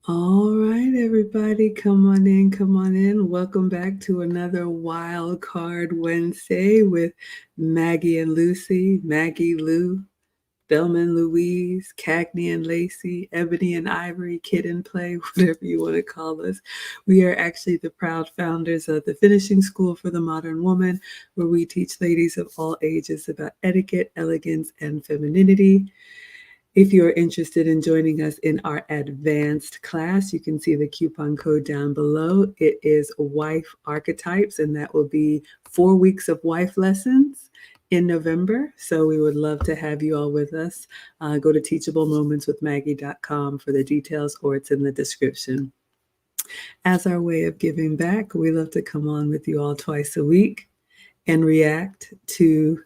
All right, everybody, come on in, come on in. Welcome back to another Wild Card Wednesday with Maggie and Lucy, Maggie Lou, Thelma and Louise, Cagney and Lacey, Ebony and Ivory, Kid and Play, whatever you want to call us. We are actually the proud founders of the Finishing School for the Modern Woman, where we teach ladies of all ages about etiquette, elegance, and femininity. If you're interested in joining us in our advanced class, you can see the coupon code down below. It is Wife Archetypes, and that will be 4 weeks of wife lessons in November. So we would love to have you all with us. Go to teachablemomentswithmaggie.com for the details, or it's in the description. As our way of giving back, we love to come on with you all twice a week and react to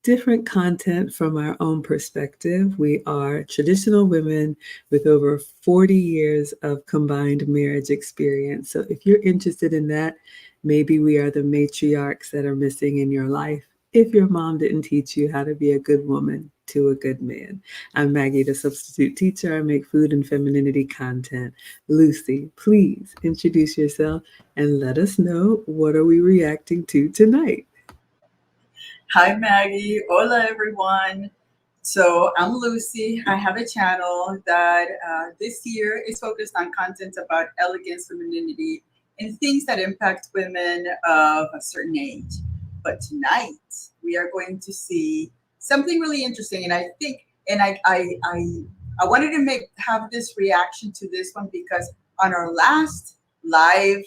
different content from our own perspective. We are traditional women with over 40 years of combined marriage experience. So if you're interested in that, maybe we are the matriarchs that are missing in your life if your mom didn't teach you how to be a good woman to a good man. I'm Maggie, the substitute teacher. I make food and femininity content. Lucy, please introduce yourself and let us know, what are we reacting to tonight? Hi, Maggie. Hola, everyone. So I'm Lucy. I have a channel that this year is focused on content about elegance, femininity, and things that impact women of a certain age. But tonight we are going to see something really interesting, and I think, and I wanted to have this reaction to this one because on our last live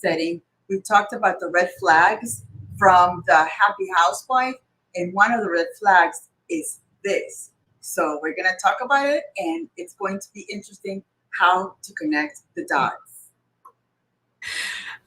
setting, we talked about the red flags from the happy housewife, and one of the red flags is this. So we're going to talk about it, and it's going to be interesting how to connect the dots.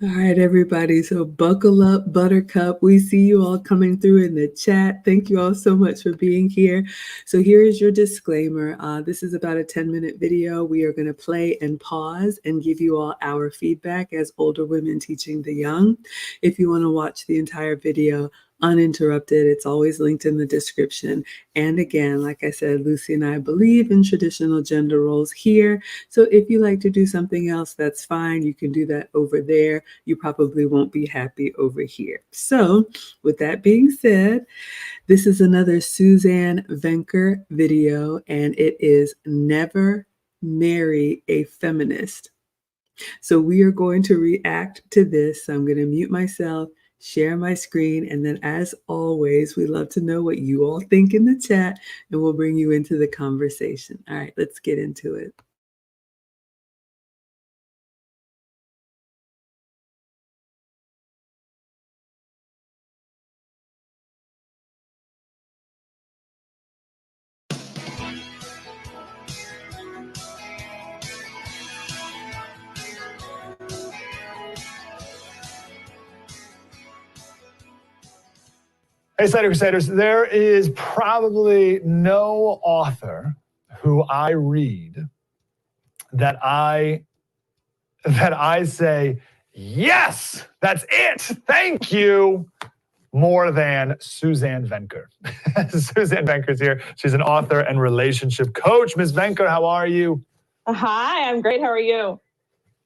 All right, everybody. So buckle up, Buttercup. We see you all coming through in the chat. Thank you all so much for being here. So here is your disclaimer. This is about a 10-minute video. We are going to play and pause and give you all our feedback as older women teaching the young. If you want to watch the entire video uninterrupted, it's always linked in the description. And again, like I said, Lucy and I believe in traditional gender roles here. So if you like to do something else, that's fine. You can do that over there. You probably won't be happy over here. So with that being said, this is another Suzanne Venker video, and it is Never Marry a Feminist. So we are going to react to this. I'm going to mute myself, share my screen, and then as always, we love to know what you all think in the chat, and we'll bring you into the conversation. All right, let's get into it. Hey, Slater Crusaders, there is probably no author who I read that I say, yes, that's it, thank you, more than Suzanne Venker. Suzanne Venker's here. She's an author and relationship coach. Ms. Venker, how are you? Hi, I'm great. How are you?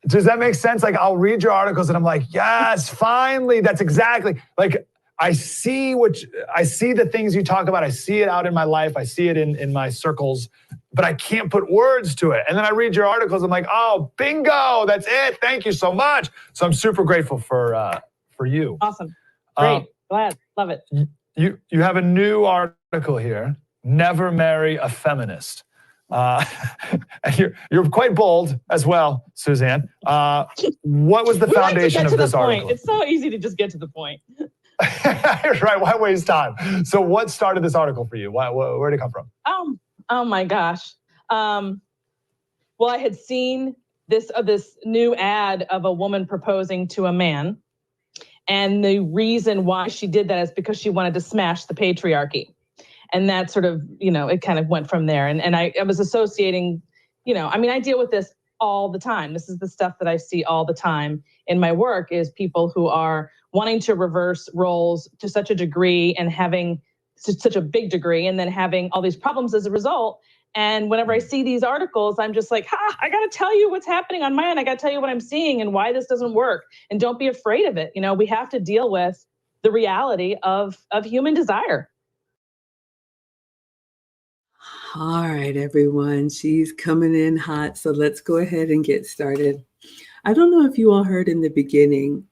Does that make sense? Like, I'll read your articles and I'm like, yes, finally, that's exactly, like, I see the things you talk about. I see it out in my life. I see it in my circles, but I can't put words to it. And then I read your articles. I'm like, oh, bingo, that's it. Thank you so much. So I'm super grateful for you. Awesome. Great. Glad. Love it. You have a new article here. Never marry a feminist. And you're quite bold as well, Suzanne. What was the foundation of this article? It's so easy to just get to the point. Right, why waste time? So what started this article for you? Where did it come from? Oh my gosh. Well, I had seen this new ad of a woman proposing to a man. And the reason why she did that is because she wanted to smash the patriarchy. And that sort of, it kind of went from there. And I was associating, I deal with this all the time. This is the stuff that I see all the time in my work, is people who are wanting to reverse roles to such a degree and having such a big degree, and then having all these problems as a result. And whenever I see these articles, I'm just like, I got to tell you what's happening on my end. I got to tell you what I'm seeing and why this doesn't work. And don't be afraid of it. We have to deal with the reality of human desire. All right, everyone. She's coming in hot. So let's go ahead and get started. I don't know if you all heard in the beginning,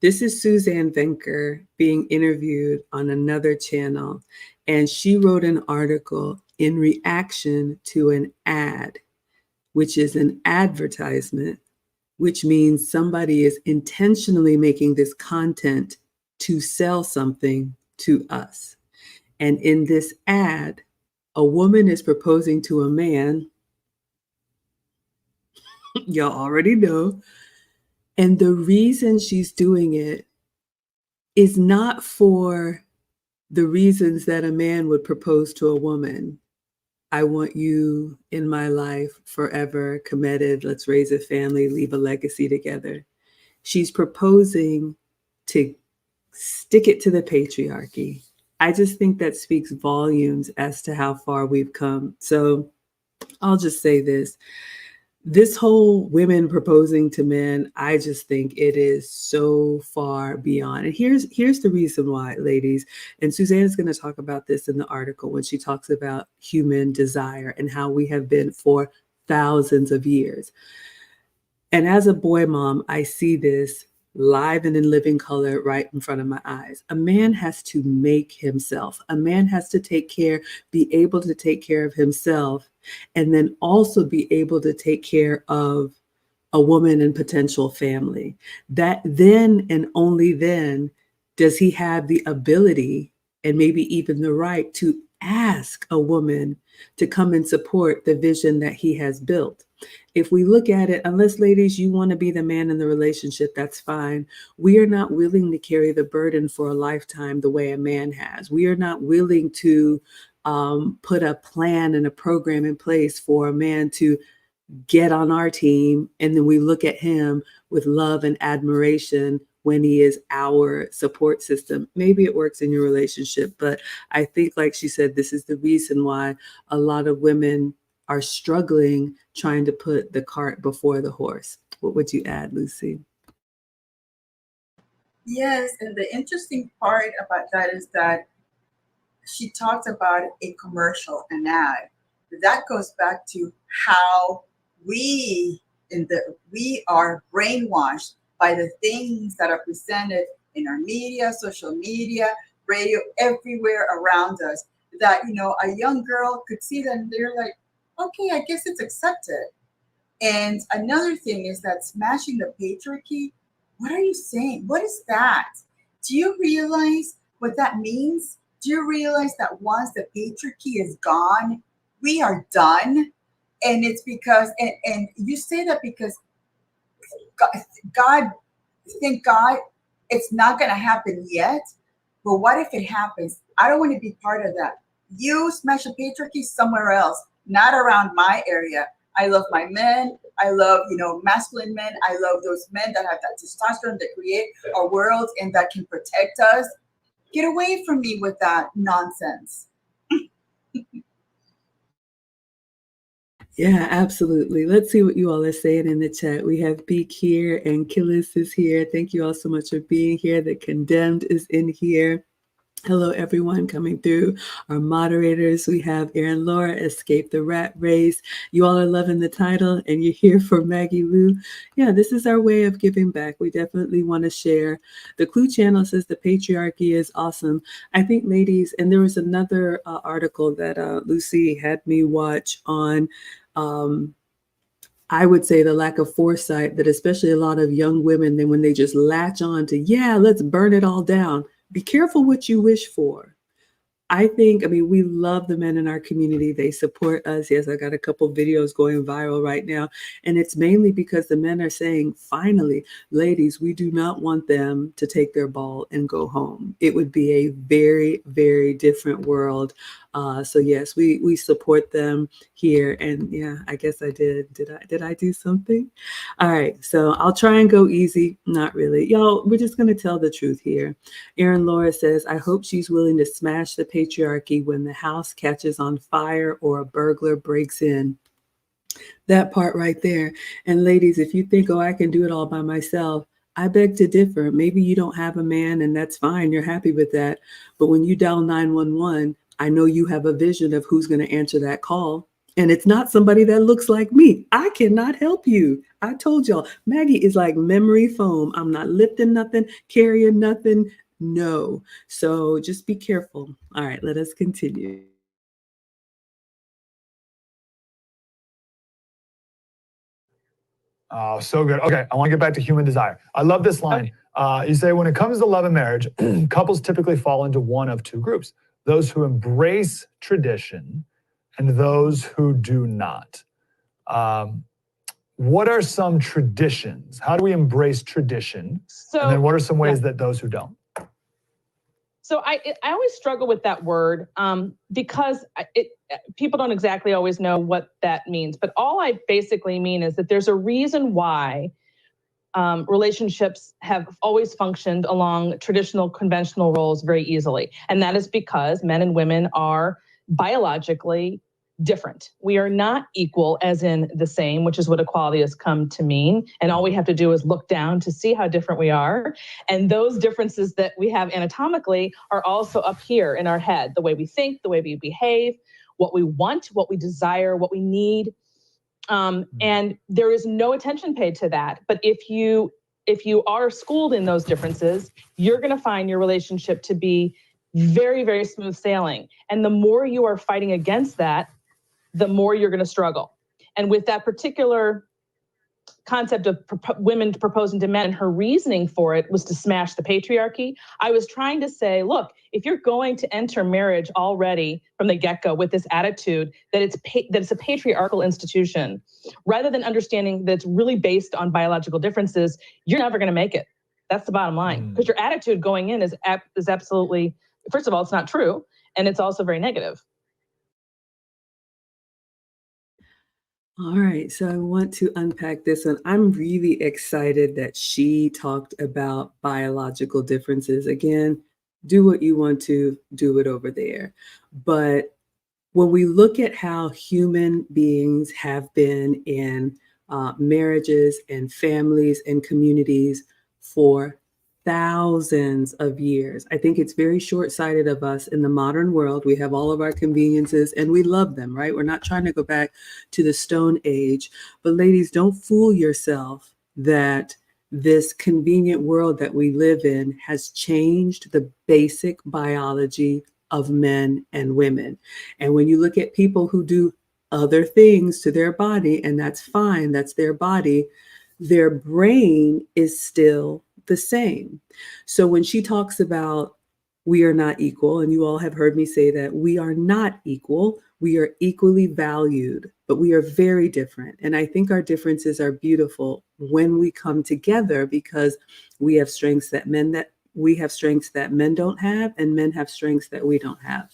this is Suzanne Venker being interviewed on another channel. And she wrote an article in reaction to an ad, which is an advertisement, which means somebody is intentionally making this content to sell something to us. And in this ad, a woman is proposing to a man. Y'all already know. And the reason she's doing it is not for the reasons that a man would propose to a woman. I want you in my life forever, committed. Let's raise a family, leave a legacy together. She's proposing to stick it to the patriarchy. I just think that speaks volumes as to how far we've come. So I'll just say this whole women proposing to men, I just think it is so far beyond. And here's the reason why, ladies. And Suzanne is going to talk about this in the article when she talks about human desire and how we have been for thousands of years. And as a boy mom, I see this live and in living color right in front of my eyes. A man has to make himself. A man has to be able to take care of himself, and then also be able to take care of a woman and potential family. That then and only then does he have the ability and maybe even the right to ask a woman to come and support the vision that he has built. If we look at it, unless ladies, you want to be the man in the relationship, that's fine. We are not willing to carry the burden for a lifetime the way a man has. We are not willing to put a plan and a program in place for a man to get on our team. And then we look at him with love and admiration when he is our support system. Maybe it works in your relationship, but I think, like she said, this is the reason why a lot of women are struggling trying to put the cart before the horse. What would you add, Lucy? Yes, and the interesting part about that is that she talked about a commercial, an ad. That goes back to how we are brainwashed by the things that are presented in our media, social media, radio, everywhere around us. That a young girl could see that and they're like, okay, I guess it's accepted. And another thing is that smashing the patriarchy. What are you saying? What is that? Do you realize what that means? Do you realize that once the patriarchy is gone, we are done? And it's because, and you say that because God, thank God, it's not going to happen yet. But what if it happens? I don't want to be part of that. You smash the patriarchy somewhere else, not around my area. I love my men. I love, masculine men. I love those men that have that testosterone that create our world and that can protect us. Get away from me with that nonsense. Yeah, absolutely. Let's see what you all are saying in the chat. We have Beak here and Killis is here. Thank you all so much for being here. The Condemned is in here. Hello, everyone coming through. Our moderators, we have Erin Laura, Escape the Rat Race. You all are loving the title and you're here for Maggie Lou. Yeah, this is our way of giving back. We definitely want to share. The Clue channel says the patriarchy is awesome. I think, ladies, and there was another article that Lucy had me watch on, I would say the lack of foresight that especially a lot of young women, then when they just latch on to, yeah, let's burn it all down. Be careful what you wish for. I mean, we love the men in our community. They support us. Yes, I got a couple videos going viral right now. And it's mainly because the men are saying, finally, ladies, we do not want them to take their ball and go home. It would be a very, very different world So yes, we support them here. And yeah, I guess I did. Did I do something? All right. So I'll try and go easy. Not really. Y'all, we're just going to tell the truth here. Erin Laura says, I hope she's willing to smash the patriarchy when the house catches on fire or a burglar breaks in. That part right there. And ladies, if you think, oh, I can do it all by myself, I beg to differ. Maybe you don't have a man and that's fine. You're happy with that. But when you dial 911, I know you have a vision of who's going to answer that call. And it's not somebody that looks like me. I cannot help you. I told y'all, Maggie is like memory foam. I'm not lifting nothing, carrying nothing. No. So just be careful. All right, let us continue. Oh, so good. Okay, I want to get back to human desire. I love this line. You say, when it comes to love and marriage, couples typically fall into one of two groups: those who embrace tradition and those who do not. What are some traditions? How do we embrace tradition? And then what are some ways that those who don't? So I always struggle with that word because people don't exactly always know what that means. But all I basically mean is that there's a reason why relationships have always functioned along traditional, conventional roles very easily. And that is because men and women are biologically different. We are not equal as in the same, which is what equality has come to mean. And all we have to do is look down to see how different we are. And those differences that we have anatomically are also up here in our head, the way we think, the way we behave, what we want, what we desire, what we need. And there is no attention paid to that. But if you are schooled in those differences, you're going to find your relationship to be very, very smooth sailing. And the more you are fighting against that, the more you're going to struggle. And with that particular concept of women proposing to men, and her reasoning for it was to smash the patriarchy, I was trying to say, look, if you're going to enter marriage already from the get-go with this attitude that it's a patriarchal institution, rather than understanding that it's really based on biological differences, you're never going to make it. That's the bottom line. Because your attitude going in is absolutely, first of all, it's not true, and it's also very negative. All right, so I want to unpack this one. I'm really excited that she talked about biological differences. Again, do what you want to, do it over there. But when we look at how human beings have been in marriages and families and communities for thousands of years, I think it's very short-sighted of us in the modern world. We have all of our conveniences and we love them, right? We're not trying to go back to the Stone Age. But ladies, don't fool yourself that this convenient world that we live in has changed the basic biology of men and women. And when you look at people who do other things to their body, and that's fine, that's their body, their brain is still the same. So when she talks about we are not equal, and you all have heard me say that we are not equal, we are equally valued, but we are very different. And I think our differences are beautiful when we come together because we have strengths that men don't have, and men have strengths that we don't have.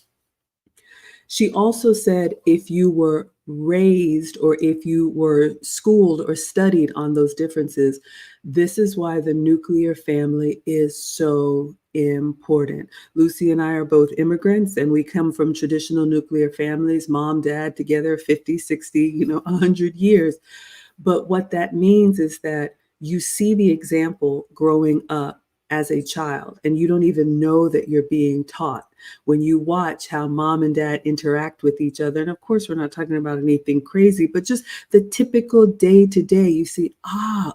She also said if you were raised or if you were schooled or studied on those differences, this is why the nuclear family is so important. Lucy and I are both immigrants and we come from traditional nuclear families, mom, dad together 50, 60, 100 years. But what that means is that you see the example growing up as a child, and you don't even know that you're being taught when you watch how mom and dad interact with each other. And of course, we're not talking about anything crazy, but just the typical day to day, you see,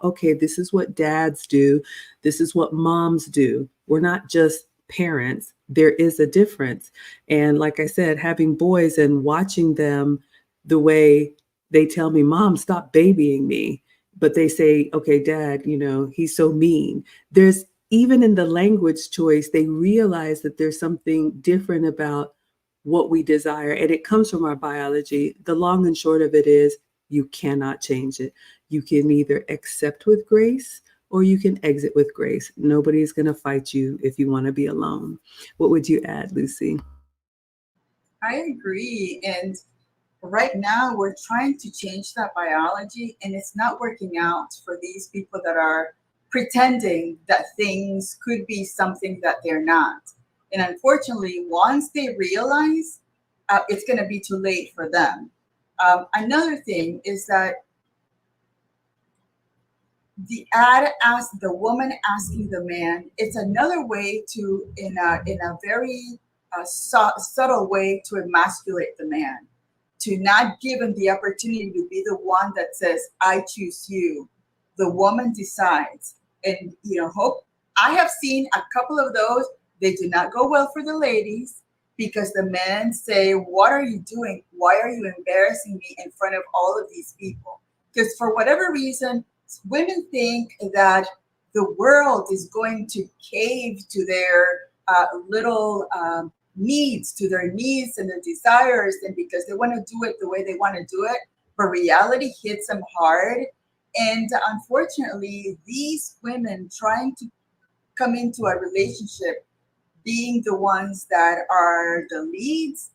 okay, this is what dads do. This is what moms do. We're not just parents. There is a difference. And like I said, having boys and watching them the way they tell me, Mom, stop babying me. But they say, okay, Dad, he's so mean. There's even in the language choice, they realize that there's something different about what we desire. And it comes from our biology. The long and short of it is you cannot change it. You can either accept with grace or you can exit with grace. Nobody's going to fight you if you want to be alone. What would you add, Lucy? I agree. And right now we're trying to change that biology, and it's not working out for these people that are pretending that things could be something that they're not. And unfortunately, once they realize, it's going to be too late for them. Another thing is that the ad asks the woman asking the man, it's another way to, in a very subtle way, to emasculate the man, to not give him the opportunity to be the one that says, I choose you. The woman decides. And, hope, I have seen a couple of those. They do not go well for the ladies, because the men say, what are you doing? Why are you embarrassing me in front of all of these people? Because for whatever reason, women think that the world is going to cave to their little needs, to their needs and their desires, and because they want to do it the way they want to do it, but reality hits them hard. And unfortunately, these women trying to come into a relationship being the ones that are the leads,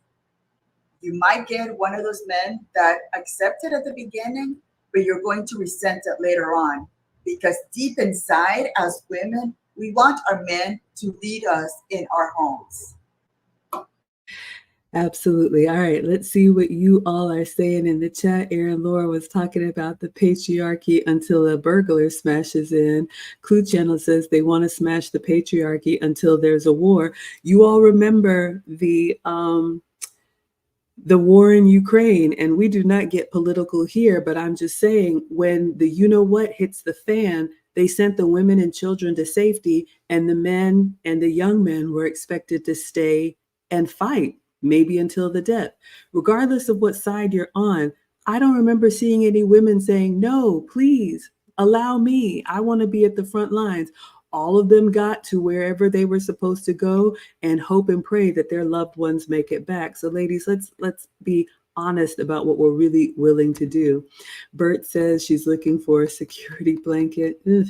you might get one of those men that accepted at the beginning, but you're going to resent it later on, because deep inside, as women, we want our men to lead us in our homes. Absolutely. All right, let's see what you all are saying in the chat. Erin Laura was talking about the patriarchy until a burglar smashes in. Clue Channel says they want to smash the patriarchy until there's a war. You all remember the war in Ukraine, and we do not get political here, but I'm just saying, when the you-know-what hits the fan, they sent the women and children to safety, and the men and the young men were expected to stay and fight, maybe until the death. Regardless of what side you're on, I don't remember seeing any women saying, no, please, allow me. I want to be at the front lines. All of them got to wherever they were supposed to go and hope and pray that their loved ones make it back. So ladies, let's be honest about what we're really willing to do. Bert says she's looking for a security blanket. Ugh.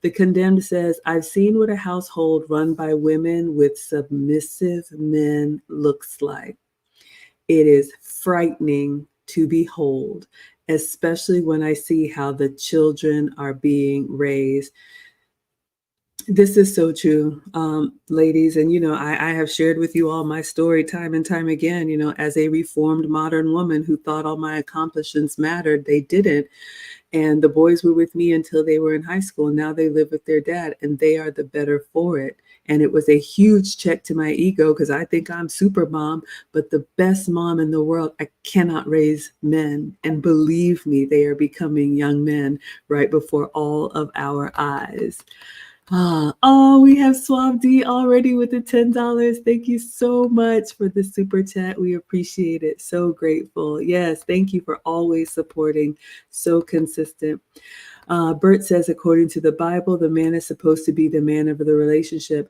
The Condemned says, I've seen what a household run by women with submissive men looks like. It is frightening to behold, especially when I see how the children are being raised. This is so true, ladies. And, I have shared with you all my story time and time again, as a reformed modern woman who thought all my accomplishments mattered. They didn't. And the boys were with me until they were in high school. Now they live with their dad, and they are the better for it. And it was a huge check to my ego, because I think I'm super mom, but the best mom in the world. I cannot raise men. And believe me, they are becoming young men right before all of our eyes. We have Swab D already with the $10. Thank you so much for the super chat. We appreciate it. So grateful. Yes, thank you for always supporting. So consistent. Bert says, according to the Bible, the man is supposed to be the man of the relationship.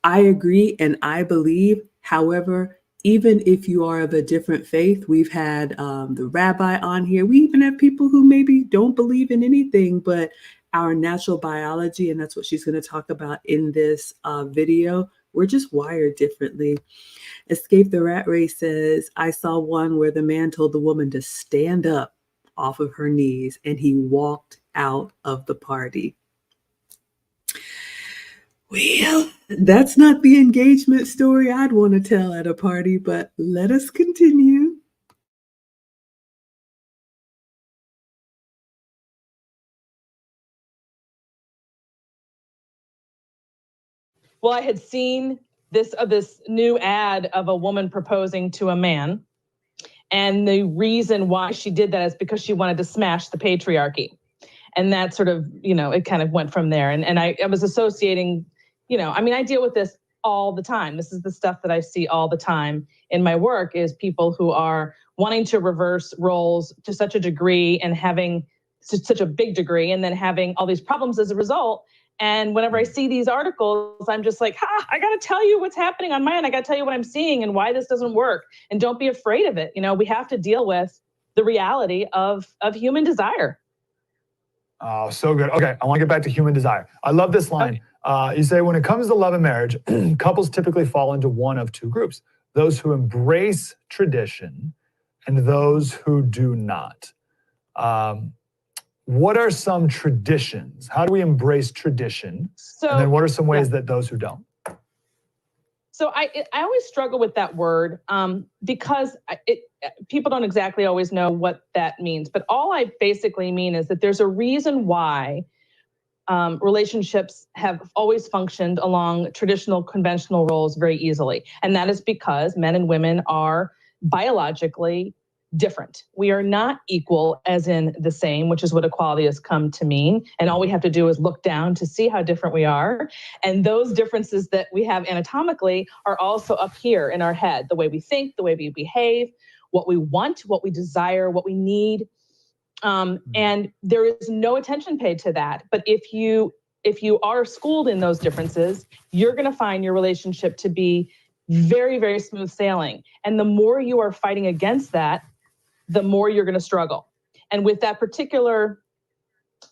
I agree and I believe. However, even if you are of a different faith, we've had the rabbi on here. We even have people who maybe don't believe in anything but our natural biology, and that's what she's going to talk about in this video. We're just wired differently. Escape the Rat Race says, I saw one where the man told the woman to stand up off of her knees, and he walked out of the party. Well, that's not the engagement story I'd want to tell at a party, but let us continue. Well, I had seen this new ad of a woman proposing to a man. And the reason why she did that is because she wanted to smash the patriarchy. And that sort of, it kind of went from there. And I was associating, I deal with this all the time. This is the stuff that I see all the time in my work, is people who are wanting to reverse roles to such a degree and having such a big degree, and then having all these problems as a result. And whenever I see these articles, I'm just like, I got to tell you what's happening on my end. I got to tell you what I'm seeing and why this doesn't work. And don't be afraid of it. We have to deal with the reality of human desire. Oh, so good. Okay, I want to get back to human desire. I love this line. Okay. You say, when it comes to love and marriage, couples typically fall into one of two groups. those who embrace tradition and those who do not. What are some traditions? How do we embrace tradition? And then what are some ways that those who don't? So I always struggle with that word because people don't exactly always know what that means. But all I basically mean is that there's a reason why relationships have always functioned along traditional, conventional roles very easily. And that is because men and women are biologically different. We are not equal as in the same, which is what equality has come to mean. And all we have to do is look down to see how different we are. And those differences that we have anatomically are also up here in our head, the way we think, the way we behave, what we want, what we desire, what we need. And there is no attention paid to that. But if you are schooled in those differences, you're going to find your relationship to be very, very smooth sailing. And the more you are fighting against that, the more you're going to struggle. And with that particular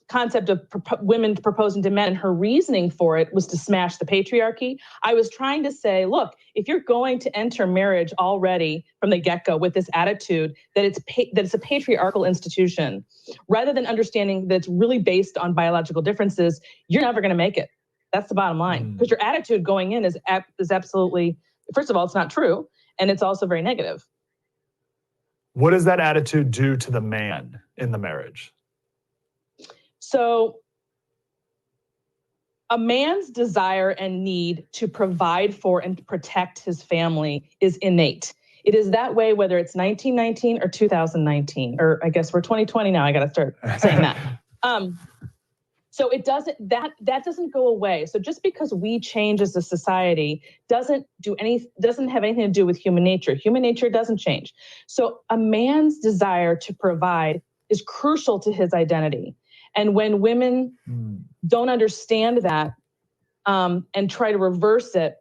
concept of women proposing to men, and her reasoning for it was to smash the patriarchy. I was trying to say, look, if you're going to enter marriage already from the get-go with this attitude that it's a patriarchal institution, rather than understanding that it's really based on biological differences, you're never going to make it. That's the bottom line. Because your attitude going in is absolutely, first of all, it's not true, and it's also very negative. What does that attitude do to the man in the marriage? So a man's desire and need to provide for and protect his family is innate. It is that way whether it's 1919 or 2019, or I guess we're 2020 now. I got to start saying that. So it doesn't, that doesn't go away. So just because we change as a society doesn't have anything to do with human nature. Human nature doesn't change. So a man's desire to provide is crucial to his identity. And when women don't understand that and try to reverse it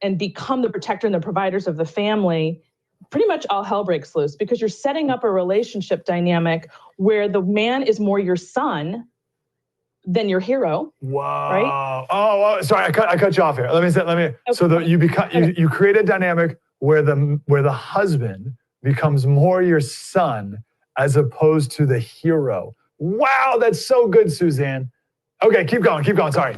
and become the protector and the providers of the family, pretty much all hell breaks loose, because you're setting up a relationship dynamic where the man is more your son than your hero. Wow. Right? Oh, sorry, I cut you off here. Let me. Okay. So you create a dynamic where the husband becomes more your son as opposed to the hero. Wow, that's so good, Suzanne. Okay, keep going. Sorry.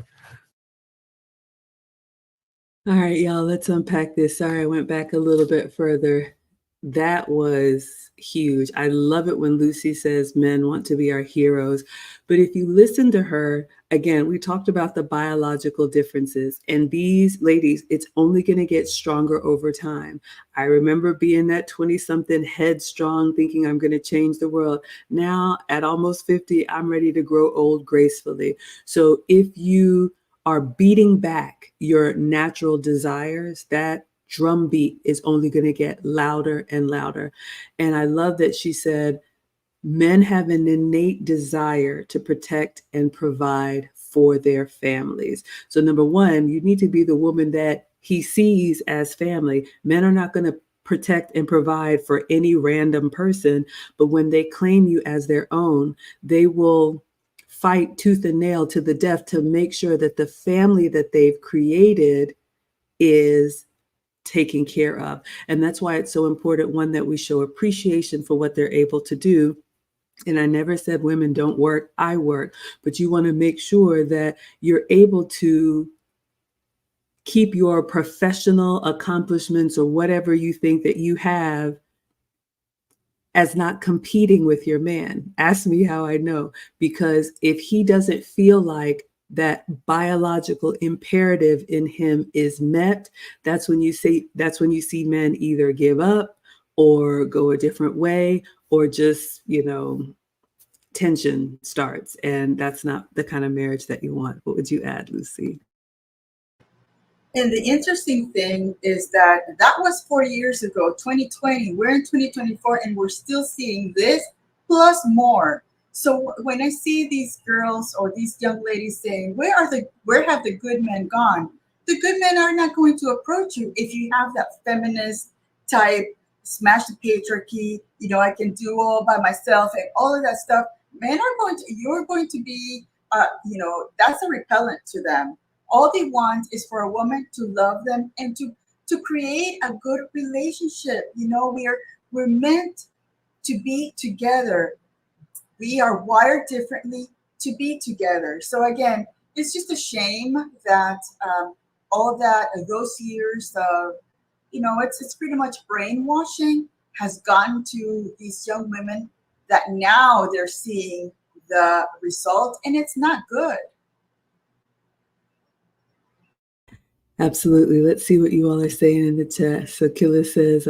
All right, y'all, let's unpack this. Sorry, I went back a little bit further. That was huge. I love it when Lucy says men want to be our heroes. But if you listen to her, again, we talked about the biological differences. And these ladies, it's only going to get stronger over time. I remember being that 20-something headstrong, thinking I'm going to change the world. Now, at almost 50, I'm ready to grow old gracefully. So if you are beating back your natural desires, that drumbeat is only going to get louder and louder. And I love that she said, men have an innate desire to protect and provide for their families. So number one, you need to be the woman that he sees as family. Men are not going to protect and provide for any random person, but when they claim you as their own, they will fight tooth and nail to the death to make sure that the family that they've created is taken care of. And that's why it's so important, one, that we show appreciation for what they're able to do. And I never said women don't work, I work, but you want to make sure that you're able to keep your professional accomplishments or whatever you think that you have as not competing with your man. Ask me how I know, because if he doesn't feel like that biological imperative in him is met, that's when you see men either give up or go a different way, or just, tension starts. And that's not the kind of marriage that you want. What would you add, Lucy? And the interesting thing is that was 4 years ago, 2020. We're in 2024, and we're still seeing this plus more. So when I see these girls or these young ladies saying, where have the good men gone? The good men are not going to approach you if you have that feminist type, smash the patriarchy, I can do all by myself and all of that stuff. Men are you're going to be, that's a repellent to them. All they want is for a woman to love them and to to create a good relationship. You know, we're meant to be together. We are wired differently to be together. So again, it's just a shame that all that those years of, you know, it's pretty much brainwashing has gotten to these young women that now they're seeing the result, and it's not good. Absolutely. Let's see what you all are saying in the chat. So Killa says,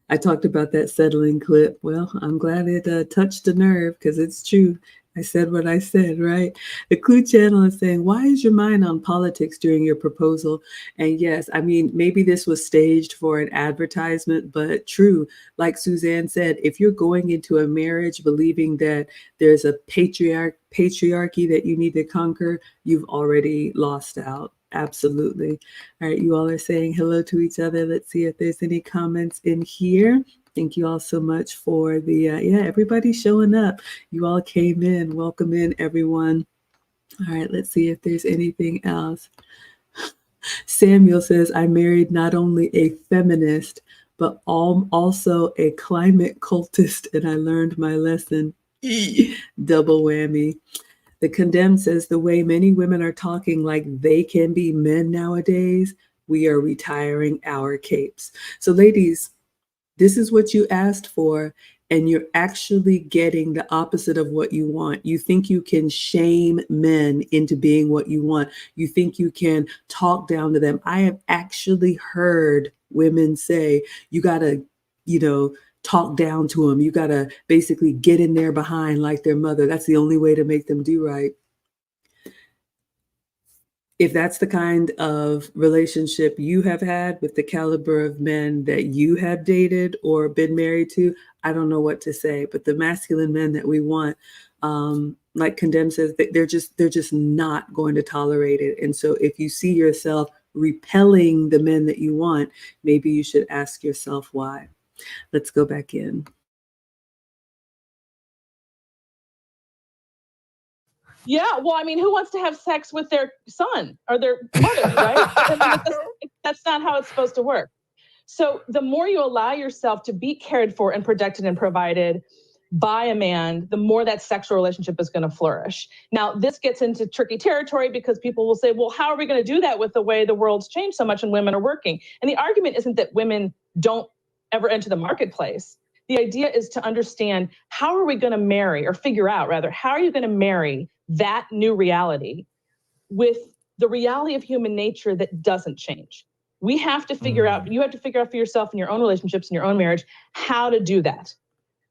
I talked about that settling clip. Well, I'm glad it touched a nerve because it's true. I said what I said, right? The Clue Channel is saying, why is your mind on politics during your proposal? And yes, I mean, maybe this was staged for an advertisement, but true. Like Suzanne said, if you're going into a marriage believing that there's a patriarchy that you need to conquer, you've already lost out. Absolutely. All right, you all are saying hello to each other. Let's see if there's any comments in here. Thank you all so much for the, yeah, everybody showing up. You all came in. Welcome in, everyone. All right, let's see if there's anything else. Samuel says, I married not only a feminist, but also a climate cultist, and I learned my lesson. Double whammy. The Condemned says, the way many women are talking like they can be men nowadays, we are retiring our capes. So ladies, this is what you asked for, and you're actually getting the opposite of what you want. You think you can shame men into being what you want. You think you can talk down to them. I have actually heard women say, you got to, you know, talk down to them. You got to basically get in their behind like their mother. That's the only way to make them do right. If that's the kind of relationship you have had with the caliber of men that you have dated or been married to, I don't know what to say. But the masculine men that we want, like Condemned says, they're just not going to tolerate it. And so if you see yourself repelling the men that you want, maybe you should ask yourself why. Let's go back in. Yeah, well, I mean, who wants to have sex with their son or their mother, right? I mean, that's not how it's supposed to work. So the more you allow yourself to be cared for and protected and provided by a man, the more that sexual relationship is going to flourish. Now, this gets into tricky territory because people will say, well, how are we going to do that with the way the world's changed so much and women are working? And the argument isn't that women don't ever enter the marketplace. The idea is to understand, how are we going to marry, or figure out rather, how are you going to marry that new reality with the reality of human nature that doesn't change? We have to figure out, you have to figure out for yourself in your own relationships, in your own marriage, how to do that.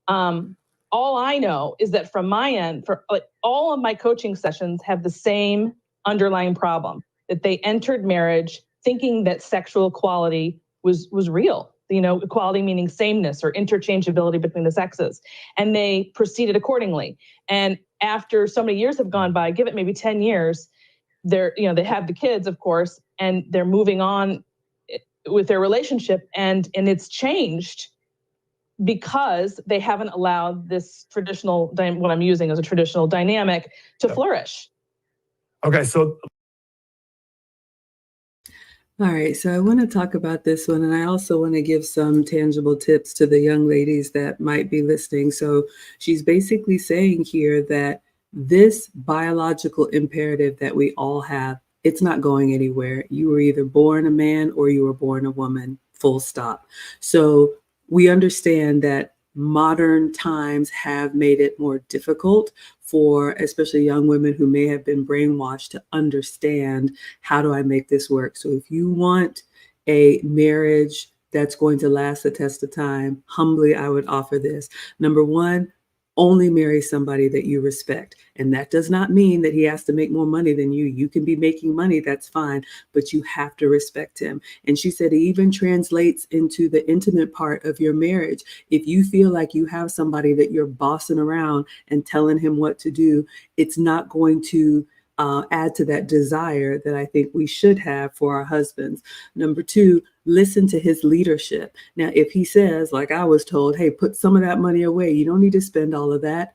All I know is that from my end, for like all of my coaching sessions have the same underlying problem, that they entered marriage thinking that sexual equality was real. You know, equality meaning sameness or interchangeability between the sexes. And they proceeded accordingly. And after so many years have gone by, give it maybe 10 years, they're, you know, they have the kids, of course, and they're moving on with their relationship, and it's changed because they haven't allowed this traditional, what I'm using as a traditional dynamic, to flourish. Okay, so. All right, so I want to talk about this one, and I also want to give some tangible tips to the young ladies that might be listening. So she's basically saying here that this biological imperative that we all have, it's not going anywhere. You were either born a man or you were born a woman, full stop. So we understand that modern times have made it more difficult for especially young women who may have been brainwashed to understand, how do I make this work? So if you want a marriage that's going to last the test of time, humbly, I would offer this. Number one, only marry somebody that you respect. And that does not mean that he has to make more money than you. You can be making money, that's fine, but you have to respect him. And she said it even translates into the intimate part of your marriage. If you feel like you have somebody that you're bossing around and telling him what to do, it's not going to add to that desire that I think we should have for our husbands. Number two, listen to his leadership. Now, if he says, like I was told, hey, put some of that money away, you don't need to spend all of that,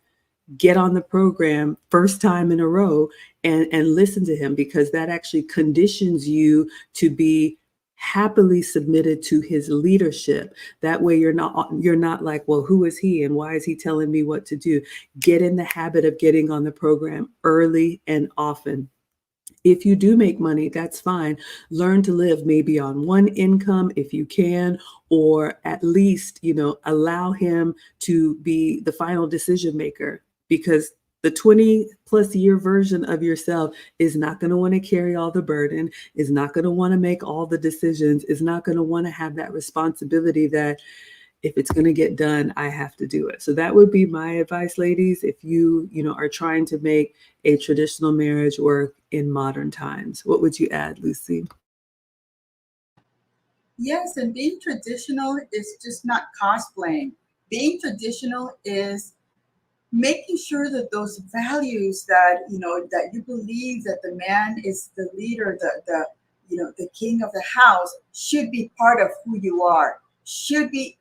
get on the program first time in a row and listen to him, because that actually conditions you to be happily submitted to his leadership. That way you're not like, well, who is he and why is he telling me what to do? Get in the habit of getting on the program early and often. If you do make money, that's fine. Learn to live maybe on one income if you can, or at least, allow him to be the final decision maker, because the 20 plus year version of yourself is not going to want to carry all the burden, is not going to want to make all the decisions, is not going to want to have that responsibility that if it's going to get done, I have to do it. So that would be my advice, ladies, if you are trying to make a traditional marriage work in modern times. What would you add, Lucy? Yes, and being traditional is just not cosplaying. Being traditional is making sure that those values that that you believe that the man is the leader, the king of the house, should be part of who you are.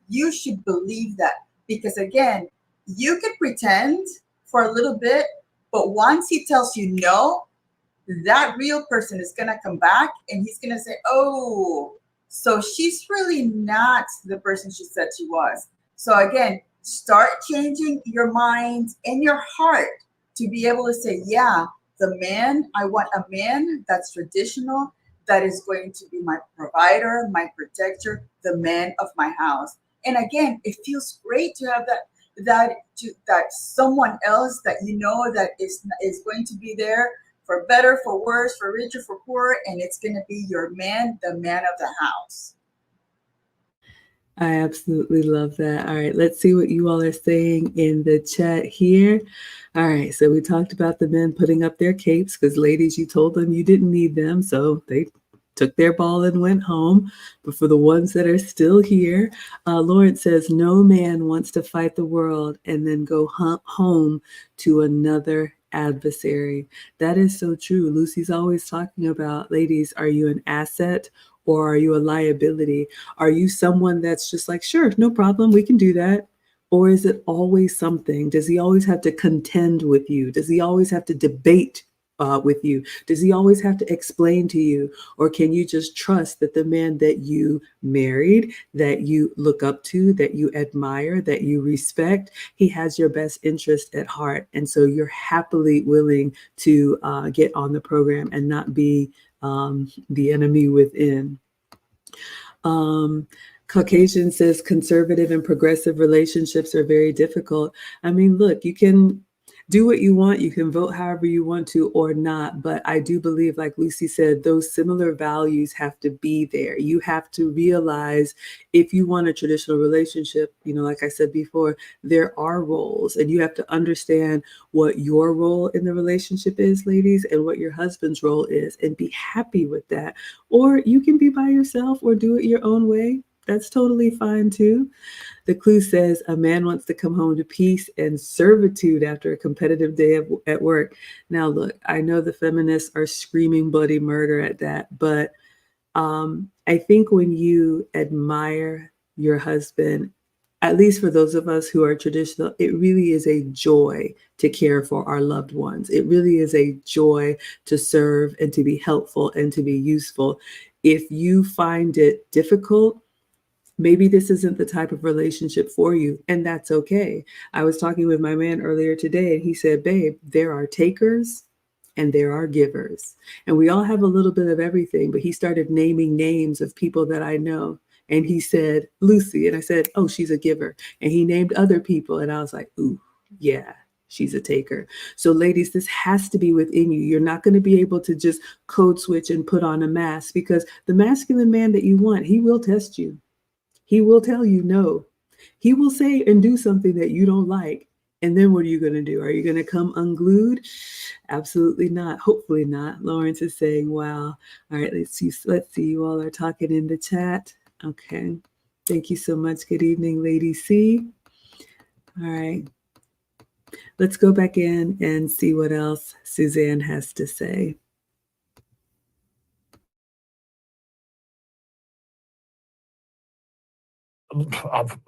You should believe that, because again, you can pretend for a little bit, but once he tells you no, that real person is gonna come back and he's gonna say, oh, so she's really not the person she said she was. So again, start changing your mind and your heart to be able to say, yeah, I want a man that's traditional, that is going to be my provider, my protector, the man of my house. And again, it feels great to have that someone else that that is going to be there for better, for worse, for richer, for poorer, and it's going to be your man, the man of the house. I absolutely love that. All right, let's see what you all are saying in the chat here. All right, so we talked about the men putting up their capes because, ladies, you told them you didn't need them, so they took their ball and went home. But for the ones that are still here, Lawrence says, no man wants to fight the world and then go home to another adversary. That is so true. Lucy's always talking about, ladies, are you an asset or are you a liability? Are you someone that's just like, sure, no problem, we can do that? Or is it always something? Does he always have to contend with you? Does he always have to debate with you? Does he always have to explain to you? Or can you just trust that the man that you married, that you look up to, that you admire, that you respect, he has your best interest at heart? And so you're happily willing to get on the program and not be the enemy within. Caucasian says conservative and progressive relationships are very difficult. I mean, look, you can do what you want. You can vote however you want to or not. But I do believe, like Lucy said, those similar values have to be there. You have to realize if you want a traditional relationship, like I said before, there are roles and you have to understand what your role in the relationship is, ladies, and what your husband's role is, and be happy with that. Or you can be by yourself or do it your own way. That's totally fine too. The clue says a man wants to come home to peace and servitude after a competitive day at work. Now, look, I know the feminists are screaming bloody murder at that, but I think when you admire your husband, at least for those of us who are traditional, it really is a joy to care for our loved ones. It really is a joy to serve and to be helpful and to be useful. If you find it difficult, maybe this isn't the type of relationship for you, and that's okay. I was talking with my man earlier today, and he said, babe, there are takers and there are givers. And we all have a little bit of everything, but he started naming names of people that I know. And he said, Lucy. And I said, oh, she's a giver. And he named other people. And I was like, ooh, yeah, she's a taker. So ladies, this has to be within you. You're not going to be able to just code switch and put on a mask, because the masculine man that you want, he will test you. He will tell you no. He will say and do something that you don't like. And then what are you going to do? Are you going to come unglued? Absolutely not. Hopefully not. Lawrence is saying, wow. All right, let's see. You all are talking in the chat. Okay. Thank you so much. Good evening, Lady C. All right. Let's go back in and see what else Suzanne has to say.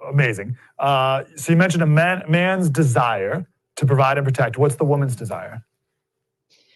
Amazing. So you mentioned a man's desire to provide and protect. What's the woman's desire?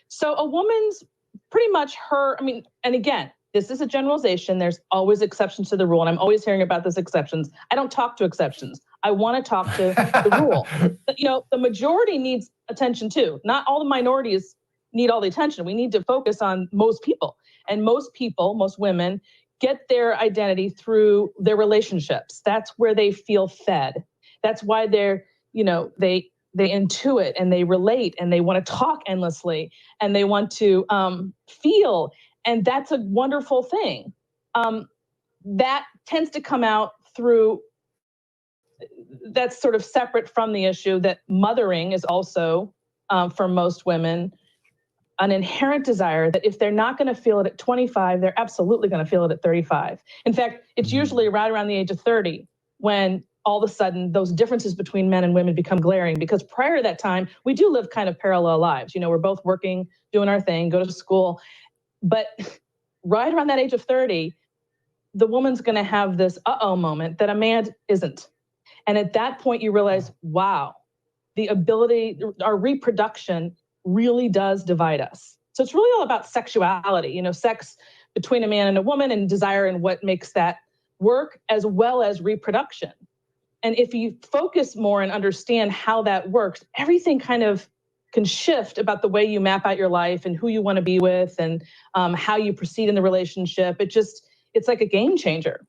So a woman's pretty much and again, this is a generalization. There's always exceptions to the rule. And I'm always hearing about those exceptions. I don't talk to exceptions. I want to talk to the rule. But, the majority needs attention too. Not all the minorities need all the attention. We need to focus on most people. And most people, most women, get their identity through their relationships. That's where they feel fed. That's why they're, they intuit and they relate and they want to talk endlessly and they want to feel. And that's a wonderful thing. That tends to come out through, that's sort of separate from the issue that mothering is also, for most women, an inherent desire that if they're not going to feel it at 25, they're absolutely going to feel it at 35. In fact, it's usually right around the age of 30 when all of a sudden those differences between men and women become glaring, because prior to that time, we do live kind of parallel lives. We're both working, doing our thing, go to school. But right around that age of 30, the woman's going to have this uh-oh moment that a man isn't. And at that point, you realize, wow, the ability, our reproduction really does divide us. So it's really all about sexuality, sex between a man and a woman and desire and what makes that work, as well as reproduction. And if you focus more and understand how that works, everything kind of can shift about the way you map out your life and who you want to be with and how you proceed in the relationship. It's like a game changer.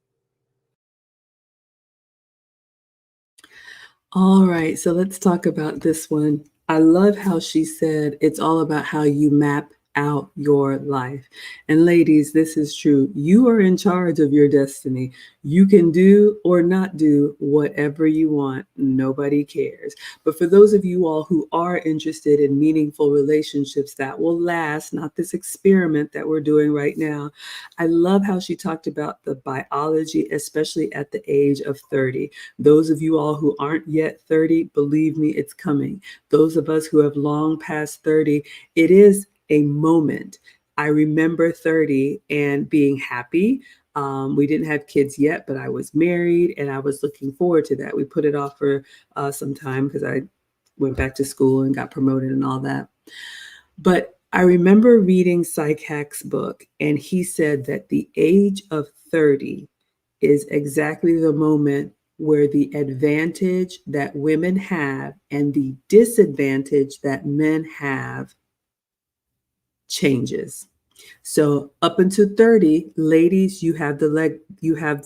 All right, so let's talk about this one. I love how she said it's all about how you map out your life. And ladies, this is true. You are in charge of your destiny. You can do or not do whatever you want. Nobody cares. But for those of you all who are interested in meaningful relationships that will last, not this experiment that we're doing right now, I love how she talked about the biology, especially at the age of 30. Those of you all who aren't yet 30, believe me, it's coming. Those of us who have long passed 30, it is a moment. I remember 30 and being happy. We didn't have kids yet, but I was married and I was looking forward to that. We put it off for some time because I went back to school and got promoted and all that. But I remember reading Psych Hack's book, and he said that the age of 30 is exactly the moment where the advantage that women have and the disadvantage that men have changes. So up until 30, ladies, you have the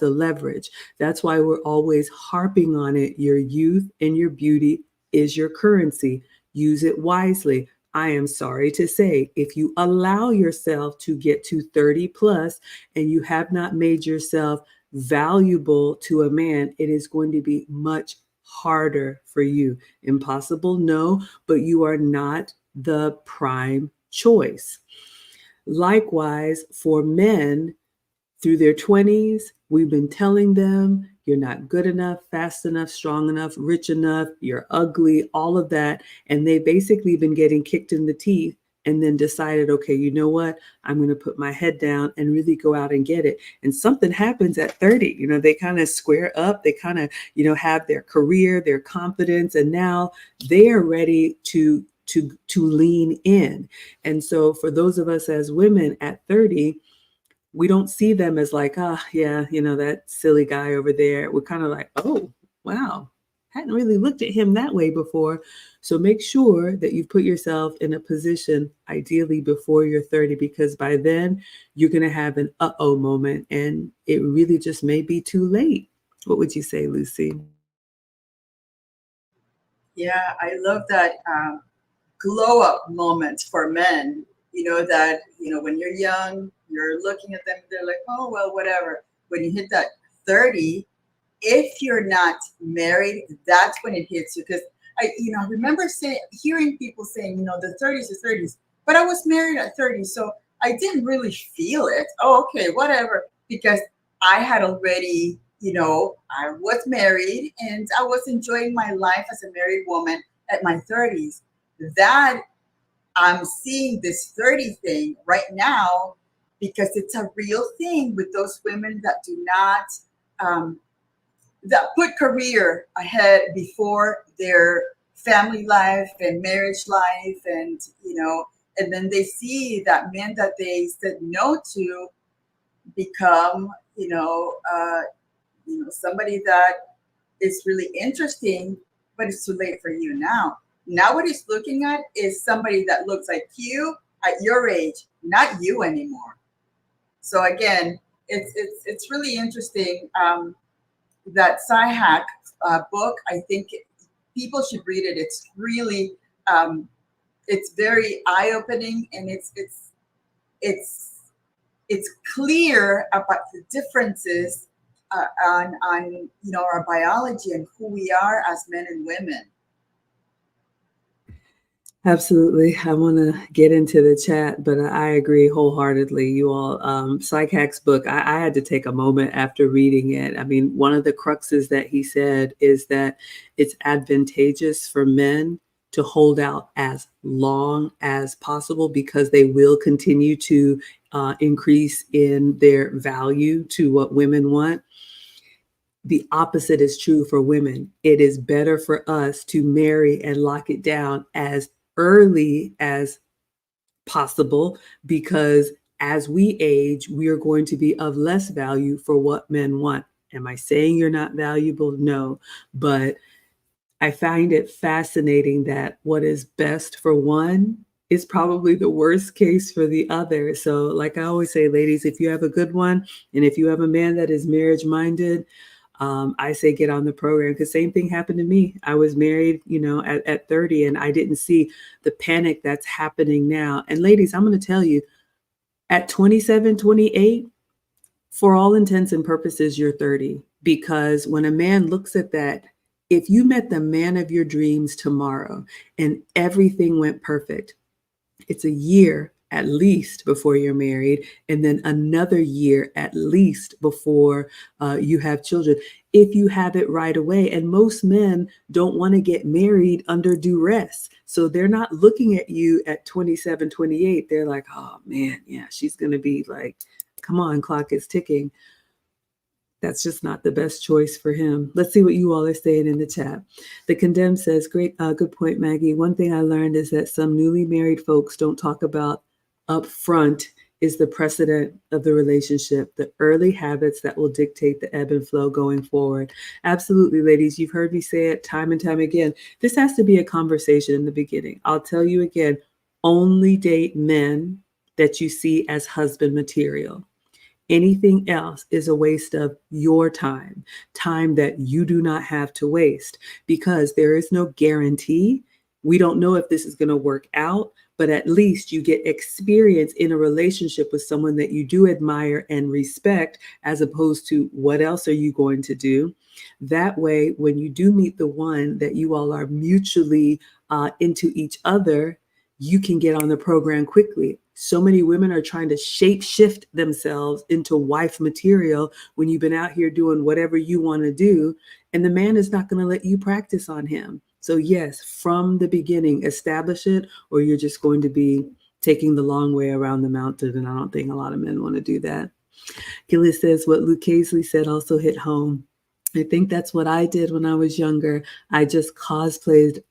leverage. That's why we're always harping on it. Your youth and your beauty is your currency. Use it wisely. I am sorry to say, if you allow yourself to get to 30 plus and you have not made yourself valuable to a man, it is going to be much harder for you. Impossible, no, but you are not the prime choice. Likewise, for men through their 20s, we've been telling them you're not good enough, fast enough, strong enough, rich enough, you're ugly, all of that. And they've basically been getting kicked in the teeth and then decided, okay, you know what? I'm going to put my head down and really go out and get it. And something happens at 30. They kind of square up. They kind of, have their career, their confidence, and now they are ready to lean in. And so for those of us as women at 30, we don't see them as like, yeah, that silly guy over there. We're kind of like, oh, wow, hadn't really looked at him that way before. So make sure that you put yourself in a position, ideally before you're 30, because by then you're going to have an uh-oh moment and it really just may be too late. What would you say, Lucy? Yeah, I love that glow up moment for men. That, when you're young, you're looking at them, they're like, oh, well, whatever. When you hit that 30, if you're not married, that's when it hits you. Because I remember hearing people saying, the 30s are 30s, but I was married at 30, so I didn't really feel it. Oh, okay, whatever. Because I had already, I was married and I was enjoying my life as a married woman at my 30s. That I'm seeing this 30 thing right now because it's a real thing with those women that do not, that put career ahead before their family life and marriage life. And then they see that men that they said no to become, somebody that is really interesting, but it's too late for you now. Now what he's looking at is somebody that looks like you at your age, not you anymore. So again, it's really interesting. That Hack book, I think people should read it. It's really it's very eye-opening, and it's clear about the differences on our biology and who we are as men and women. Absolutely. I want to get into the chat, but I agree wholeheartedly. You all, Psych Hack's book, I had to take a moment after reading it. I mean, one of the cruxes that he said is that it's advantageous for men to hold out as long as possible because they will continue to increase in their value to what women want. The opposite is true for women. It is better for us to marry and lock it down as early as possible, because as we age, we are going to be of less value for what men want. Am I saying you're not valuable? No, but I find it fascinating that what is best for one is probably the worst case for the other. So like I always say, ladies, if you have a good one, and if you have a man that is marriage minded, I say get on the program, because same thing happened to me. I was married, at 30, and I didn't see the panic that's happening now. And ladies, I'm going to tell you, at 27, 28, for all intents and purposes, you're 30. Because when a man looks at that, if you met the man of your dreams tomorrow and everything went perfect, it's a year at least before you're married, and then another year at least before you have children, if you have it right away. And most men don't want to get married under duress. So they're not looking at you at 27, 28. They're like, oh man, yeah, she's going to be like, come on, clock is ticking. That's just not the best choice for him. Let's see what you all are saying in the chat. The Condemned says, great, good point, Maggie. One thing I learned is that some newly married folks don't talk about up front is the precedent of the relationship, the early habits that will dictate the ebb and flow going forward. Absolutely, ladies. You've heard me say it time and time again. This has to be a conversation in the beginning. I'll tell you again, only date men that you see as husband material. Anything else is a waste of your time that you do not have to waste, because there is no guarantee. We don't know if this is going to work out, but at least you get experience in a relationship with someone that you do admire and respect, as opposed to what else are you going to do? That way, when you do meet the one that you all are mutually into each other, you can get on the program quickly. So many women are trying to shape shift themselves into wife material when you've been out here doing whatever you want to do, and the man is not going to let you practice on him. So yes, from the beginning, establish it, or you're just going to be taking the long way around the mountain, and I don't think a lot of men want to do that. Gillis says, what Luke Casely said also hit home. I think that's what I did when I was younger. I just cosplayed.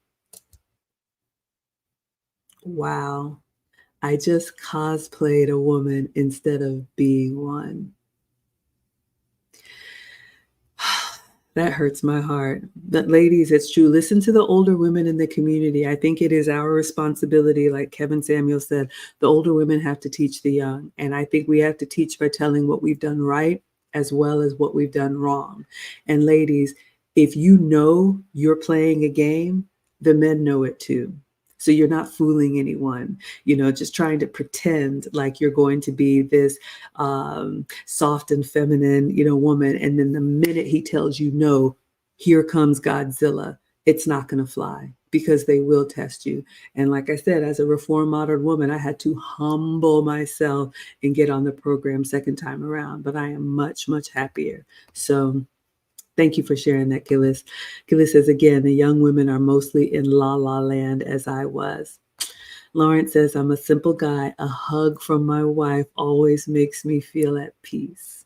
Wow. I just cosplayed a woman instead of being one. That hurts my heart. But ladies, it's true. Listen to the older women in the community. I think it is our responsibility, like Kevin Samuel said, the older women have to teach the young. And I think we have to teach by telling what we've done right as well as what we've done wrong. And ladies, if you know you're playing a game, the men know it too. So you're not fooling anyone, just trying to pretend like you're going to be this soft and feminine, woman. And then the minute he tells you, no, here comes Godzilla, it's not going to fly, because they will test you. And like I said, as a reformed modern woman, I had to humble myself and get on the program second time around. But I am much, much happier. So thank you for sharing that, Gillis. Gillis says, again, the young women are mostly in la la land, as I was. Lawrence says, I'm a simple guy. A hug from my wife always makes me feel at peace.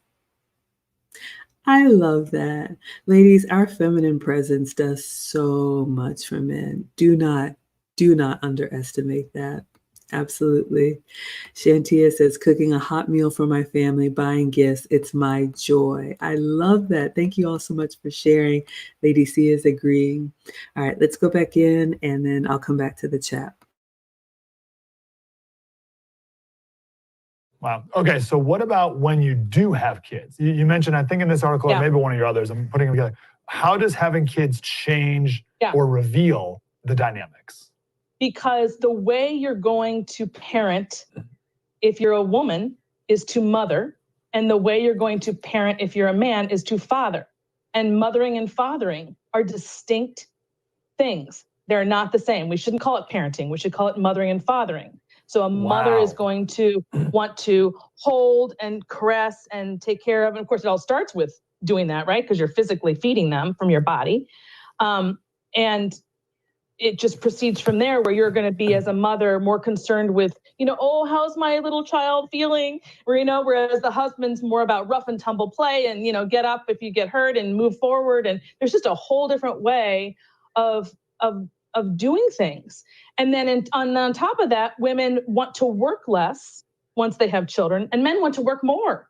I love that. Ladies, our feminine presence does so much for men. Do not underestimate that. Absolutely. Shantia says, cooking a hot meal for my family, buying gifts. It's my joy. I love that. Thank you all so much for sharing. Lady C is agreeing. All right, let's go back in and then I'll come back to the chat. Wow. Okay. So what about when you do have kids? You mentioned, I think in this article, or maybe one of your others, I'm putting them together. How does having kids change or reveal the dynamics? Because the way you're going to parent, if you're a woman, is to mother. And the way you're going to parent, if you're a man, is to father. And mothering and fathering are distinct things. They're not the same. We shouldn't call it parenting. We should call it mothering and fathering. So a mother is going to want to hold and caress and take care of. And of course, it all starts with doing that, right? Because you're physically feeding them from your body. And it just proceeds from there, where you're going to be, as a mother, more concerned with, oh, how's my little child feeling? Or, whereas the husband's more about rough and tumble play and, get up if you get hurt and move forward. And there's just a whole different way of doing things. And then on top of that, women want to work less once they have children, and men want to work more.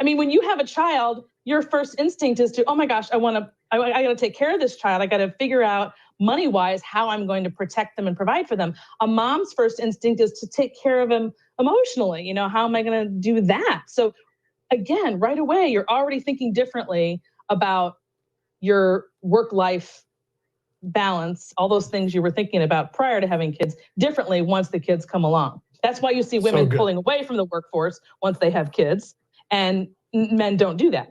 I mean, when you have a child, your first instinct is to, oh my gosh, I got to take care of this child. I got to figure out money-wise how I'm going to protect them and provide for them. A mom's first instinct is to take care of him emotionally. How am I going to do that? So again, right away, you're already thinking differently about your work-life balance, all those things you were thinking about prior to having kids, differently once the kids come along. That's why you see women pulling away from the workforce once they have kids, and men don't do that.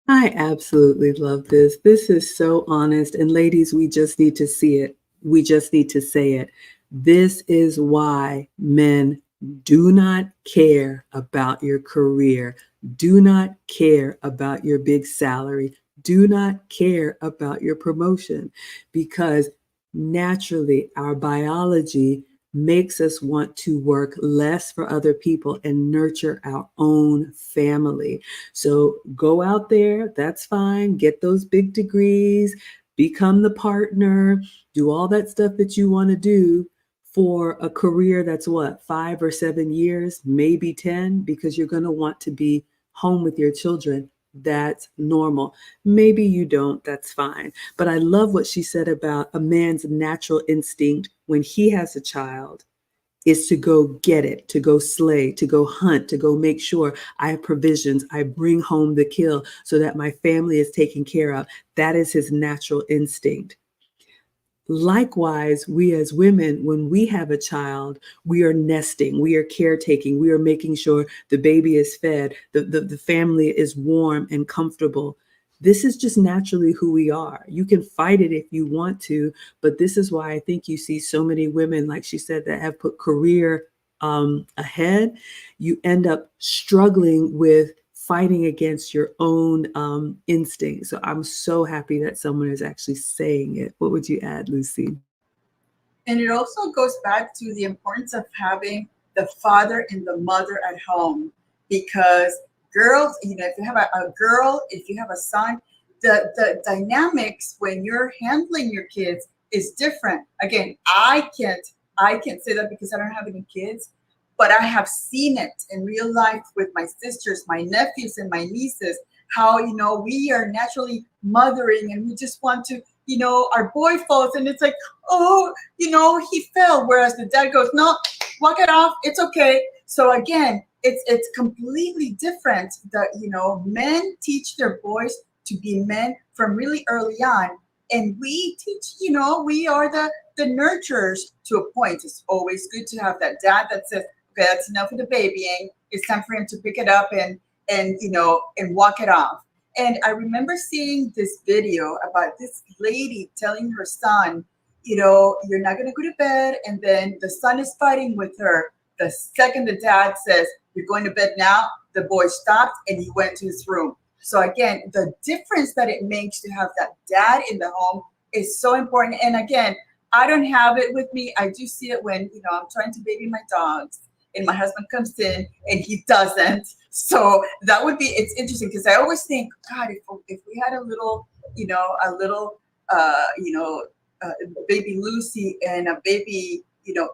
I absolutely love this. This is so honest. And ladies, we just need to see it. We just need to say it. This is why men do not care about your career, do not care about your big salary, do not care about your promotion, because naturally our biology makes us want to work less for other people and nurture our own family. So go out there, that's fine, get those big degrees, become the partner, do all that stuff that you want to do for a career that's 5 or 7 years, maybe 10, because you're going to want to be home with your children. That's normal. Maybe you don't, that's fine. But I love what she said about a man's natural instinct when he has a child is to go get it, to go slay, to go hunt, to go make sure I have provisions, I bring home the kill so that my family is taken care of. That is his natural instinct. Likewise, we as women, when we have a child, we are nesting, we are caretaking, we are making sure the baby is fed, the family is warm and comfortable. This is just naturally who we are. You can fight it if you want to, but this is why I think you see so many women, like she said, that have put career ahead. You end up struggling with fighting against your own instinct. So I'm so happy that someone is actually saying it. What would you add, Lucy? And it also goes back to the importance of having the father and the mother at home, because girls, if you have a girl, if you have a son, the dynamics when you're handling your kids is different. Again, I can't say that because I don't have any kids, but I have seen it in real life with my sisters, my nephews, and my nieces, how, we are naturally mothering and we just want to, our boy falls and it's like, oh, he fell. Whereas the dad goes, no, walk it off. It's okay. So again, it's completely different that, men teach their boys to be men from really early on. And we teach, we are the nurturers to a point. It's always good to have that dad that says, okay, that's enough of the babying. It's time for him to pick it up and walk it off. And I remember seeing this video about this lady telling her son, you're not going to go to bed. And then the son is fighting with her. The second the dad says, you're going to bed now, the boy stopped and he went to his room. So again, the difference that it makes to have that dad in the home is so important. And again, I don't have it with me. I do see it when, I'm trying to baby my dogs and my husband comes in and he doesn't. So that would be, it's interesting because I always think, God, if we had a little baby Lucy and a baby,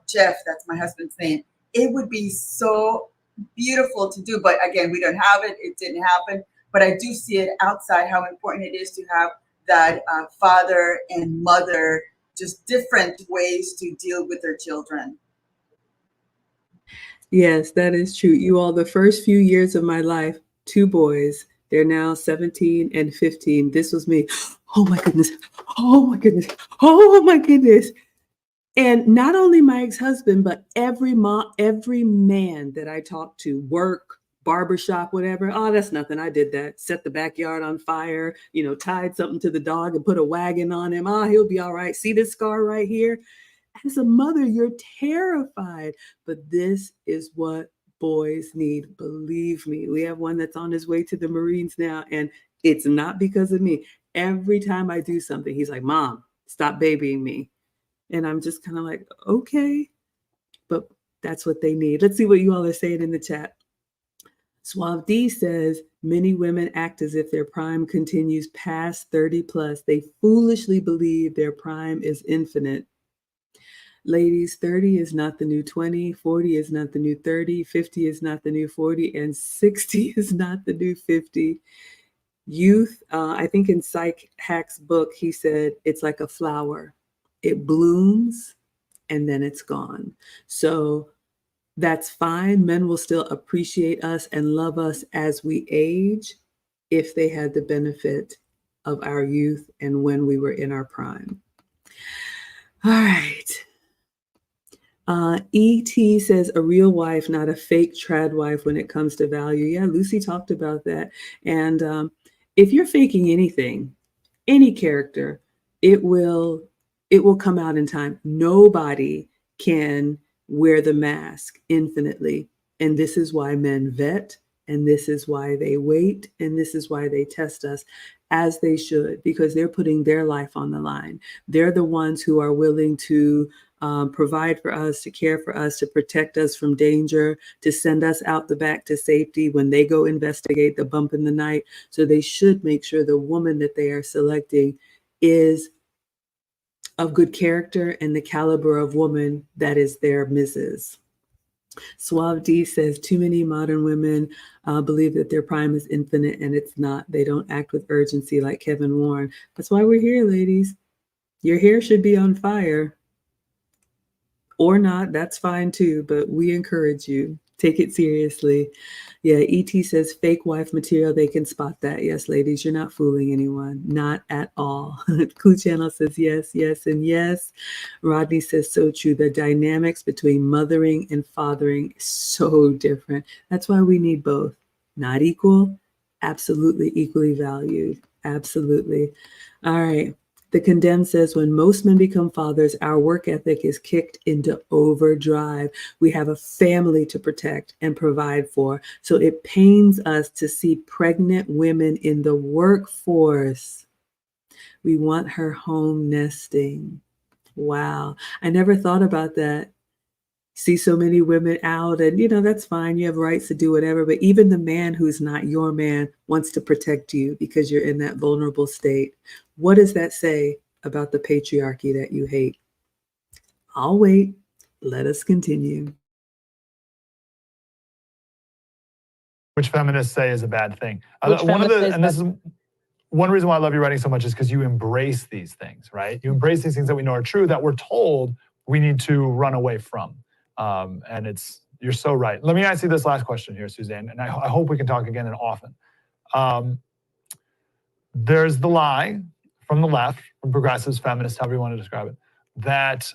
Jeff, that's my husband's name. It would be so beautiful to do. But again, we don't have it. It didn't happen. But I do see it outside, how important it is to have that father and mother, just different ways to deal with their children. Yes, that is true. You all, the first few years of my life, 2 boys, they're now 17 and 15. This was me. Oh my goodness. Oh my goodness. Oh my goodness. And not only my ex-husband, but every man that I talked to, work, barbershop, whatever. Oh, that's nothing. I did that. Set the backyard on fire, tied something to the dog and put a wagon on him. Oh, he'll be all right. See this scar right here? As a mother, you're terrified. But this is what boys need. Believe me. We have one that's on his way to the Marines now, and it's not because of me. Every time I do something, he's like, Mom, stop babying me. And I'm just kind of like, okay, but that's what they need. Let's see what you all are saying in the chat. Suave D says, many women act as if their prime continues past 30 plus. They foolishly believe their prime is infinite. Ladies, 30 is not the new 20, 40 is not the new 30, 50 is not the new 40, and 60 is not the new 50. Youth, I think in Psych Hack's book, he said, it's like a flower. It blooms and then it's gone. So that's fine. Men will still appreciate us and love us as we age if they had the benefit of our youth and when we were in our prime. All right. E.T. says a real wife, not a fake trad wife when it comes to value. Yeah, Lucy talked about that. And if you're faking anything, any character, it will come out in time. Nobody can wear the mask infinitely. And this is why men vet, and this is why they wait, and this is why they test us, as they should, because they're putting their life on the line. They're the ones who are willing to provide for us, to care for us, to protect us from danger, to send us out the back to safety when they go investigate the bump in the night. So they should make sure the woman that they are selecting is of good character and the caliber of woman that is their Mrs. Suave D says, too many modern women believe that their prime is infinite, and it's not. They don't act with urgency like Kevin Warren. That's why we're here, ladies. Your hair should be on fire. Or not, that's fine too, but we encourage you. Take it seriously. Yeah, ET says fake wife material, they can spot that. Yes, ladies, you're not fooling anyone. Not at all. Clue Channel says yes, yes, and yes. Rodney says so true. The dynamics between mothering and fathering is so different. That's why we need both. Not equal, absolutely equally valued. Absolutely. All right. The Condemned says, when most men become fathers, our work ethic is kicked into overdrive. We have a family to protect and provide for. So it pains us to see pregnant women in the workforce. We want her home nesting. Wow. I never thought about that. See so many women out, and that's fine. You have rights to do whatever, but even the man who's not your man wants to protect you because you're in that vulnerable state. What does that say about the patriarchy that you hate? I'll wait. Let us continue. Which feminists say is a bad thing. This is one reason why I love your writing so much, is because you embrace these things, right? You embrace these things that we know are true, that we're told we need to run away from. And you're so right. Let me ask you this last question here, Suzanne, and I hope we can talk again and often. There's the lie from the left, from progressives, feminists, however you want to describe it, that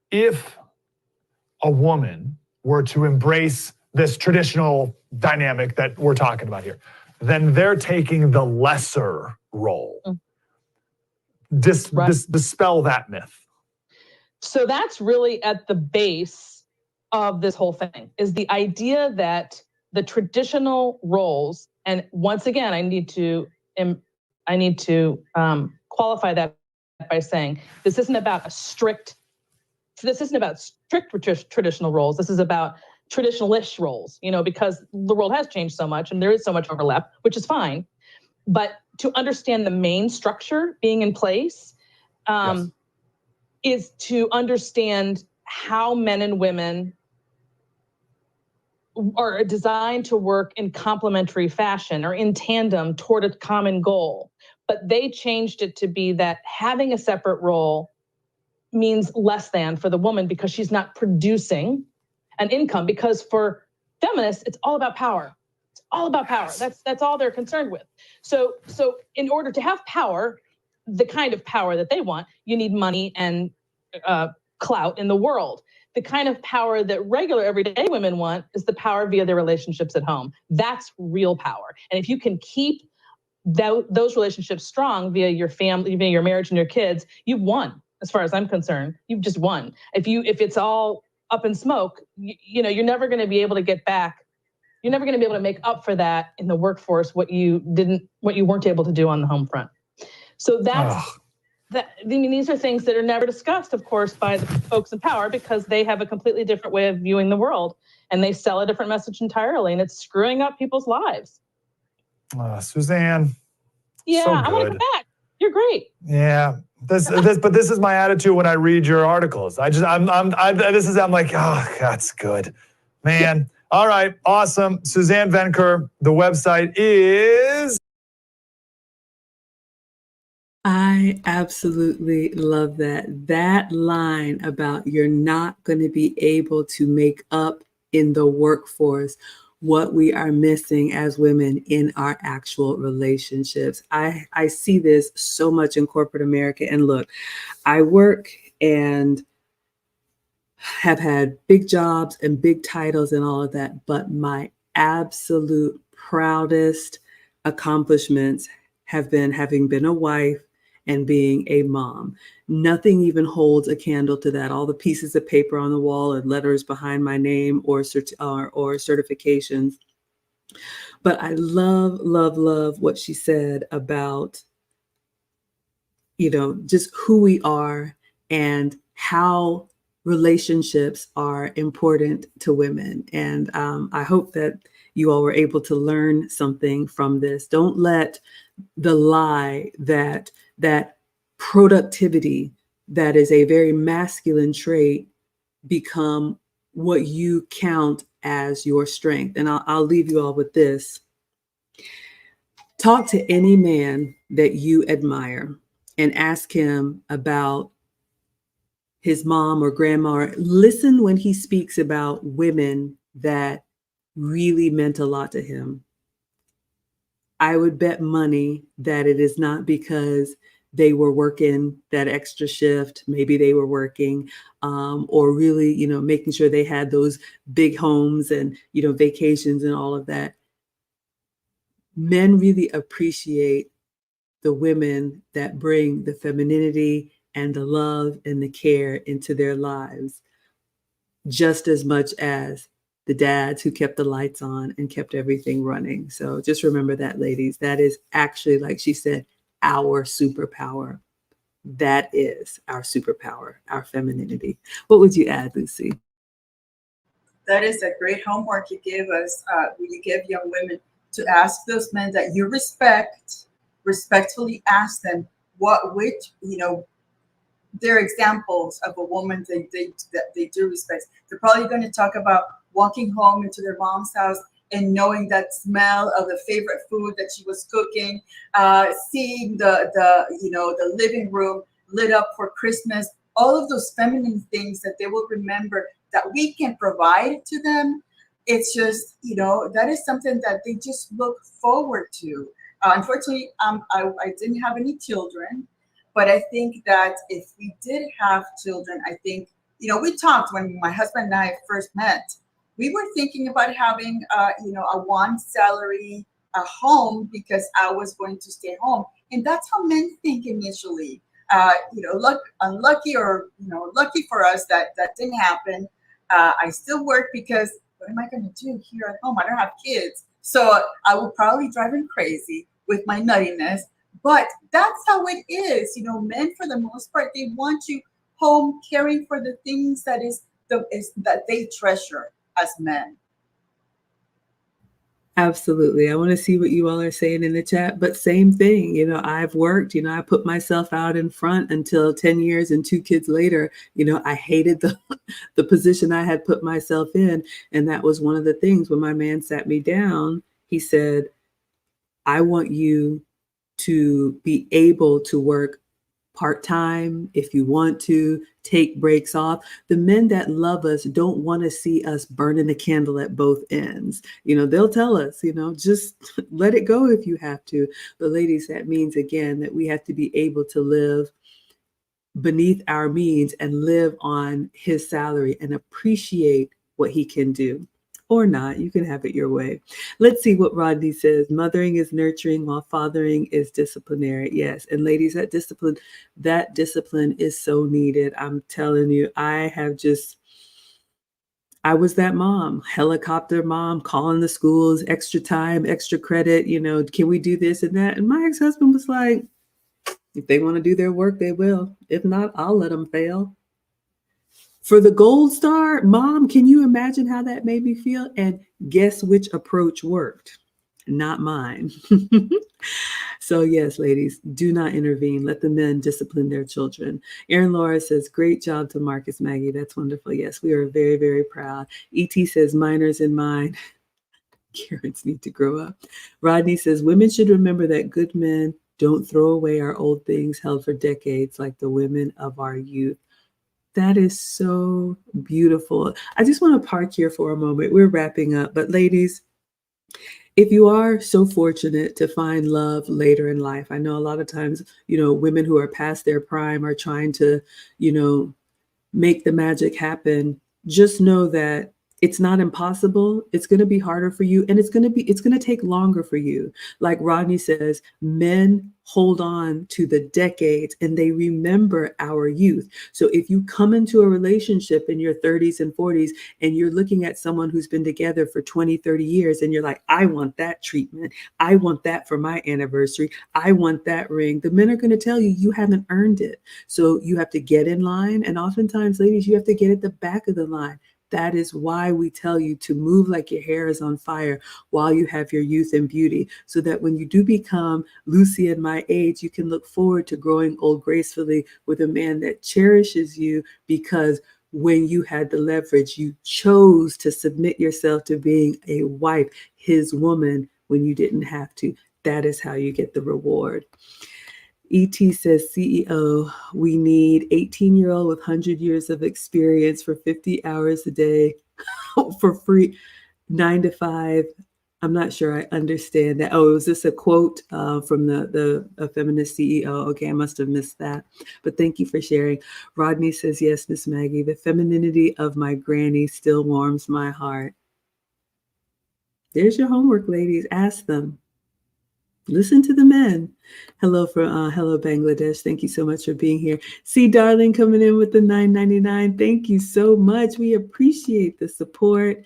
if a woman were to embrace this traditional dynamic that we're talking about here, then they're taking the lesser role. Dispel that myth. So that's really at the base of this whole thing, is the idea that the traditional roles, and once again, I need to qualify that by saying this isn't about strict traditional roles. This is about traditional-ish roles, because the world has changed so much and there is so much overlap, which is fine. But to understand the main structure being in place, yes. is to understand how men and women are designed to work in complementary fashion or in tandem toward a common goal. But they changed it to be that having a separate role means less than for the woman because she's not producing an income. Because for feminists, it's all about power. It's all about power. That's all they're concerned with. So in order to have power, the kind of power that they want, you need money and clout in the world. The kind of power that regular everyday women want is the power via their relationships at home. That's real power. And if you can keep those relationships strong via your family, via your marriage and your kids, you've won. As far as I'm concerned, you've just won. If it's all up in smoke, you know, you're never going to be able to get back. You're never going to be able to make up for that in the workforce, what you weren't able to do on the home front. So I mean, these are things that are never discussed, of course, by the folks in power because they have a completely different way of viewing the world and they sell a different message entirely, and it's screwing up people's lives. Suzanne. Yeah, so I want to come back. You're great. Yeah. This is my attitude when I read your articles. I'm like, oh, that's good, man. Yeah. All right, awesome. Suzanne Venker. The website is. I absolutely love that line about you're not going to be able to make up in the workforce what we are missing as women in our actual relationships. I see this so much in corporate America. And look, I work and have had big jobs and big titles and all of that, but my absolute proudest accomplishments have been having been a wife and being a mom. Nothing even holds a candle to that. All the pieces of paper on the wall and letters behind my name or certifications. But I love, love, love what she said about, you know, just who we are and how relationships are important to women. And I hope that you all were able to learn something from this. Don't let the lie that productivity, that is a very masculine trait, become what you count as your strength. And I'll leave you all with this. Talk to any man that you admire and ask him about his mom or grandma. Listen when he speaks about women that really meant a lot to him. I would bet money that it is not because they were working that extra shift. Maybe they were working or really, you know, making sure they had those big homes and, you know, vacations and all of that. Men really appreciate the women that bring the femininity and the love and the care into their lives, just as much as the dads who kept the lights on and kept everything running. So just remember that, ladies. That is actually, like she said, our superpower. That is our superpower, our femininity. What would you add, Lucy? That is a great homework you give us, you give young women, to ask those men that you respectfully ask them their examples of a woman that they do respect. They're probably going to talk about walking home into their mom's house and knowing that smell of the favorite food that she was cooking, seeing the living room lit up for Christmas, all of those feminine things that they will remember that we can provide to them. It's just, that is something that they just look forward to. Unfortunately, I didn't have any children, but I think that if we did have children, I think, we talked when my husband and I first met, we were thinking about having, a one salary, a home, because I was going to stay home. And that's how men think initially. Unlucky or, lucky for us that didn't happen. I still work because what am I going to do here at home? I don't have kids. So I will probably drive him crazy with my nuttiness. But that's how it is. Men, for the most part, they want you home caring for the things that they treasure as men. Absolutely. I want to see what you all are saying in the chat, but same thing. I've worked, I put myself out in front until 10 years and 2 kids later, I hated the position I had put myself in. And that was one of the things when my man sat me down, he said, I want you to be able to work part-time if you want to, take breaks off. The men that love us don't want to see us burning the candle at both ends. They'll tell us, just let it go if you have to. But ladies, that means again that we have to be able to live beneath our means and live on his salary and appreciate what he can do. Or not, you can have it your way. Let's see what Rodney says. Mothering is nurturing while fathering is disciplinary. Yes, and ladies, that discipline is so needed. I'm telling you, I was that mom, helicopter mom, calling the schools, extra time, extra credit, can we do this and that? And my ex-husband was like, if they want to do their work, they will. If not, I'll let them fail. For the gold star, Mom, can you imagine how that made me feel? And guess which approach worked? Not mine. So yes, ladies, do not intervene. Let the men discipline their children. Erin Laura says, great job to Marcus, Maggie. That's wonderful. Yes, we are very, very proud. E.T. says, minors in mind. Karens need to grow up. Rodney says, women should remember that good men don't throw away our old things held for decades like the women of our youth. That is so beautiful. I just want to park here for a moment. We're wrapping up. But ladies, if you are so fortunate to find love later in life, I know a lot of times, women who are past their prime are trying to, make the magic happen. Just know that it's not impossible. It's going to be harder for you. And it's going to take longer for you. Like Rodney says, men hold on to the decades and they remember our youth. So if you come into a relationship in your 30s and 40s and you're looking at someone who's been together for 20, 30 years and you're like, I want that treatment. I want that for my anniversary. I want that ring. The men are going to tell you, you haven't earned it. So you have to get in line. And oftentimes, ladies, you have to get at the back of the line. That is why we tell you to move like your hair is on fire while you have your youth and beauty, so that when you do become Lucy at my age, you can look forward to growing old gracefully with a man that cherishes you, because when you had the leverage, you chose to submit yourself to being a wife, his woman, when you didn't have to. That is how you get the reward. ET says, CEO, we need 18-year-old with 100 years of experience for 50 hours a day for free, 9 to 5. I'm not sure I understand that. Oh, was this a quote from the Feminist CEO? Okay, I must have missed that. But thank you for sharing. Rodney says, yes, Miss Maggie, the femininity of my granny still warms my heart. There's your homework, ladies. Ask them. Listen to the men. Hello Bangladesh. Thank you so much for being here. See, darling, coming in with the $9.99. Thank you so much. We appreciate the support.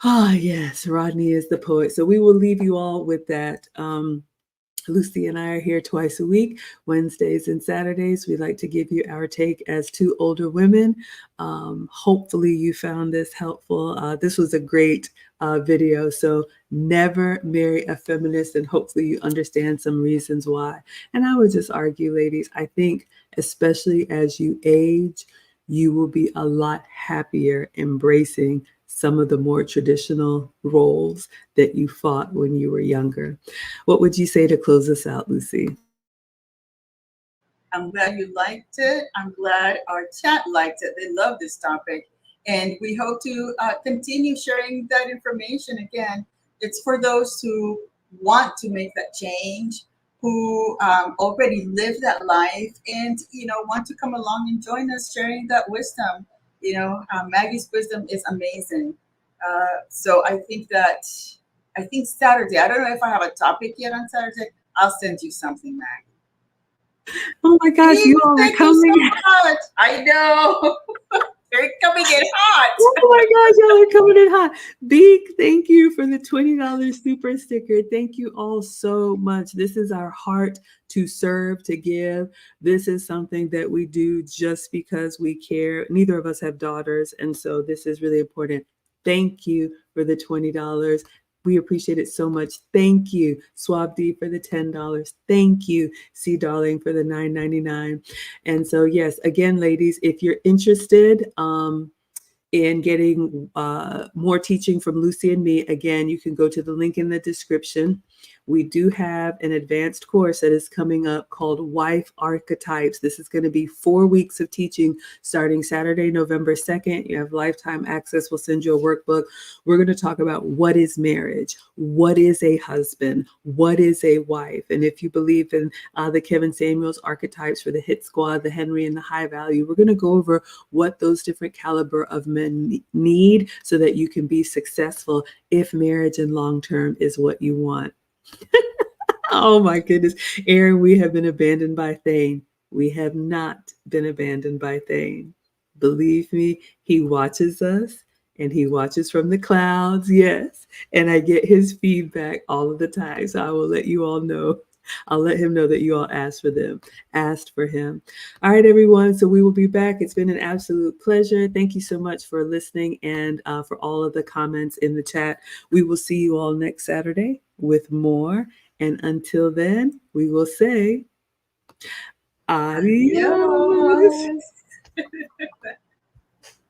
Yes, Rodney is the poet. So we will leave you all with that. Lucy and I are here twice a week, Wednesdays and Saturdays. We like to give you our take as two older women. Hopefully you found this helpful. This was a great video. So never marry a feminist, and hopefully you understand some reasons why. And I would just argue, ladies, I think especially as you age, you will be a lot happier embracing some of the more traditional roles that you fought when you were younger. What would you say to close us out, Lucy? I'm glad you liked it. I'm glad our chat liked it. They love this topic. And we hope to continue sharing that information. Again, it's for those who want to make that change, who already live that life and, want to come along and join us sharing that wisdom. Maggie's wisdom is amazing. So I think Saturday, I don't know if I have a topic yet on Saturday. I'll send you something, Maggie. Oh my gosh, you all are coming. So I know. They're coming in hot. Oh my gosh, y'all are coming in hot. Big thank you for the $20 super sticker. Thank you all so much. This is our heart to serve, to give. This is something that we do just because we care. Neither of us have daughters, and so this is really important. Thank you for the $20. We appreciate it so much. Thank you, Swab D, for the $10. Thank you, C Darling, for the $9.99. And so, yes, again, ladies, if you're interested in getting more teaching from Lucy and me, again, you can go to the link in the description. We do have an advanced course that is coming up called Wife Archetypes. This is going to be 4 weeks of teaching starting Saturday, November 2nd. You have lifetime access. We'll send you a workbook. We're going to talk about what is marriage, what is a husband, what is a wife. And if you believe in the Kevin Samuels archetypes for the hit squad, the Henry, and the high value, we're going to go over what those different caliber of men need so that you can be successful if marriage and long-term is what you want. Oh my goodness. Aaron, we have been abandoned by Thane. We have not been abandoned by Thane. Believe me, he watches us and he watches from the clouds. Yes. And I get his feedback all of the time. So I will let you all know. I'll let him know that you all asked for him. All right, everyone. So we will be back. It's been an absolute pleasure. Thank you so much for listening and for all of the comments in the chat. We will see you all next Saturday with more. And until then, we will say adios. Adios.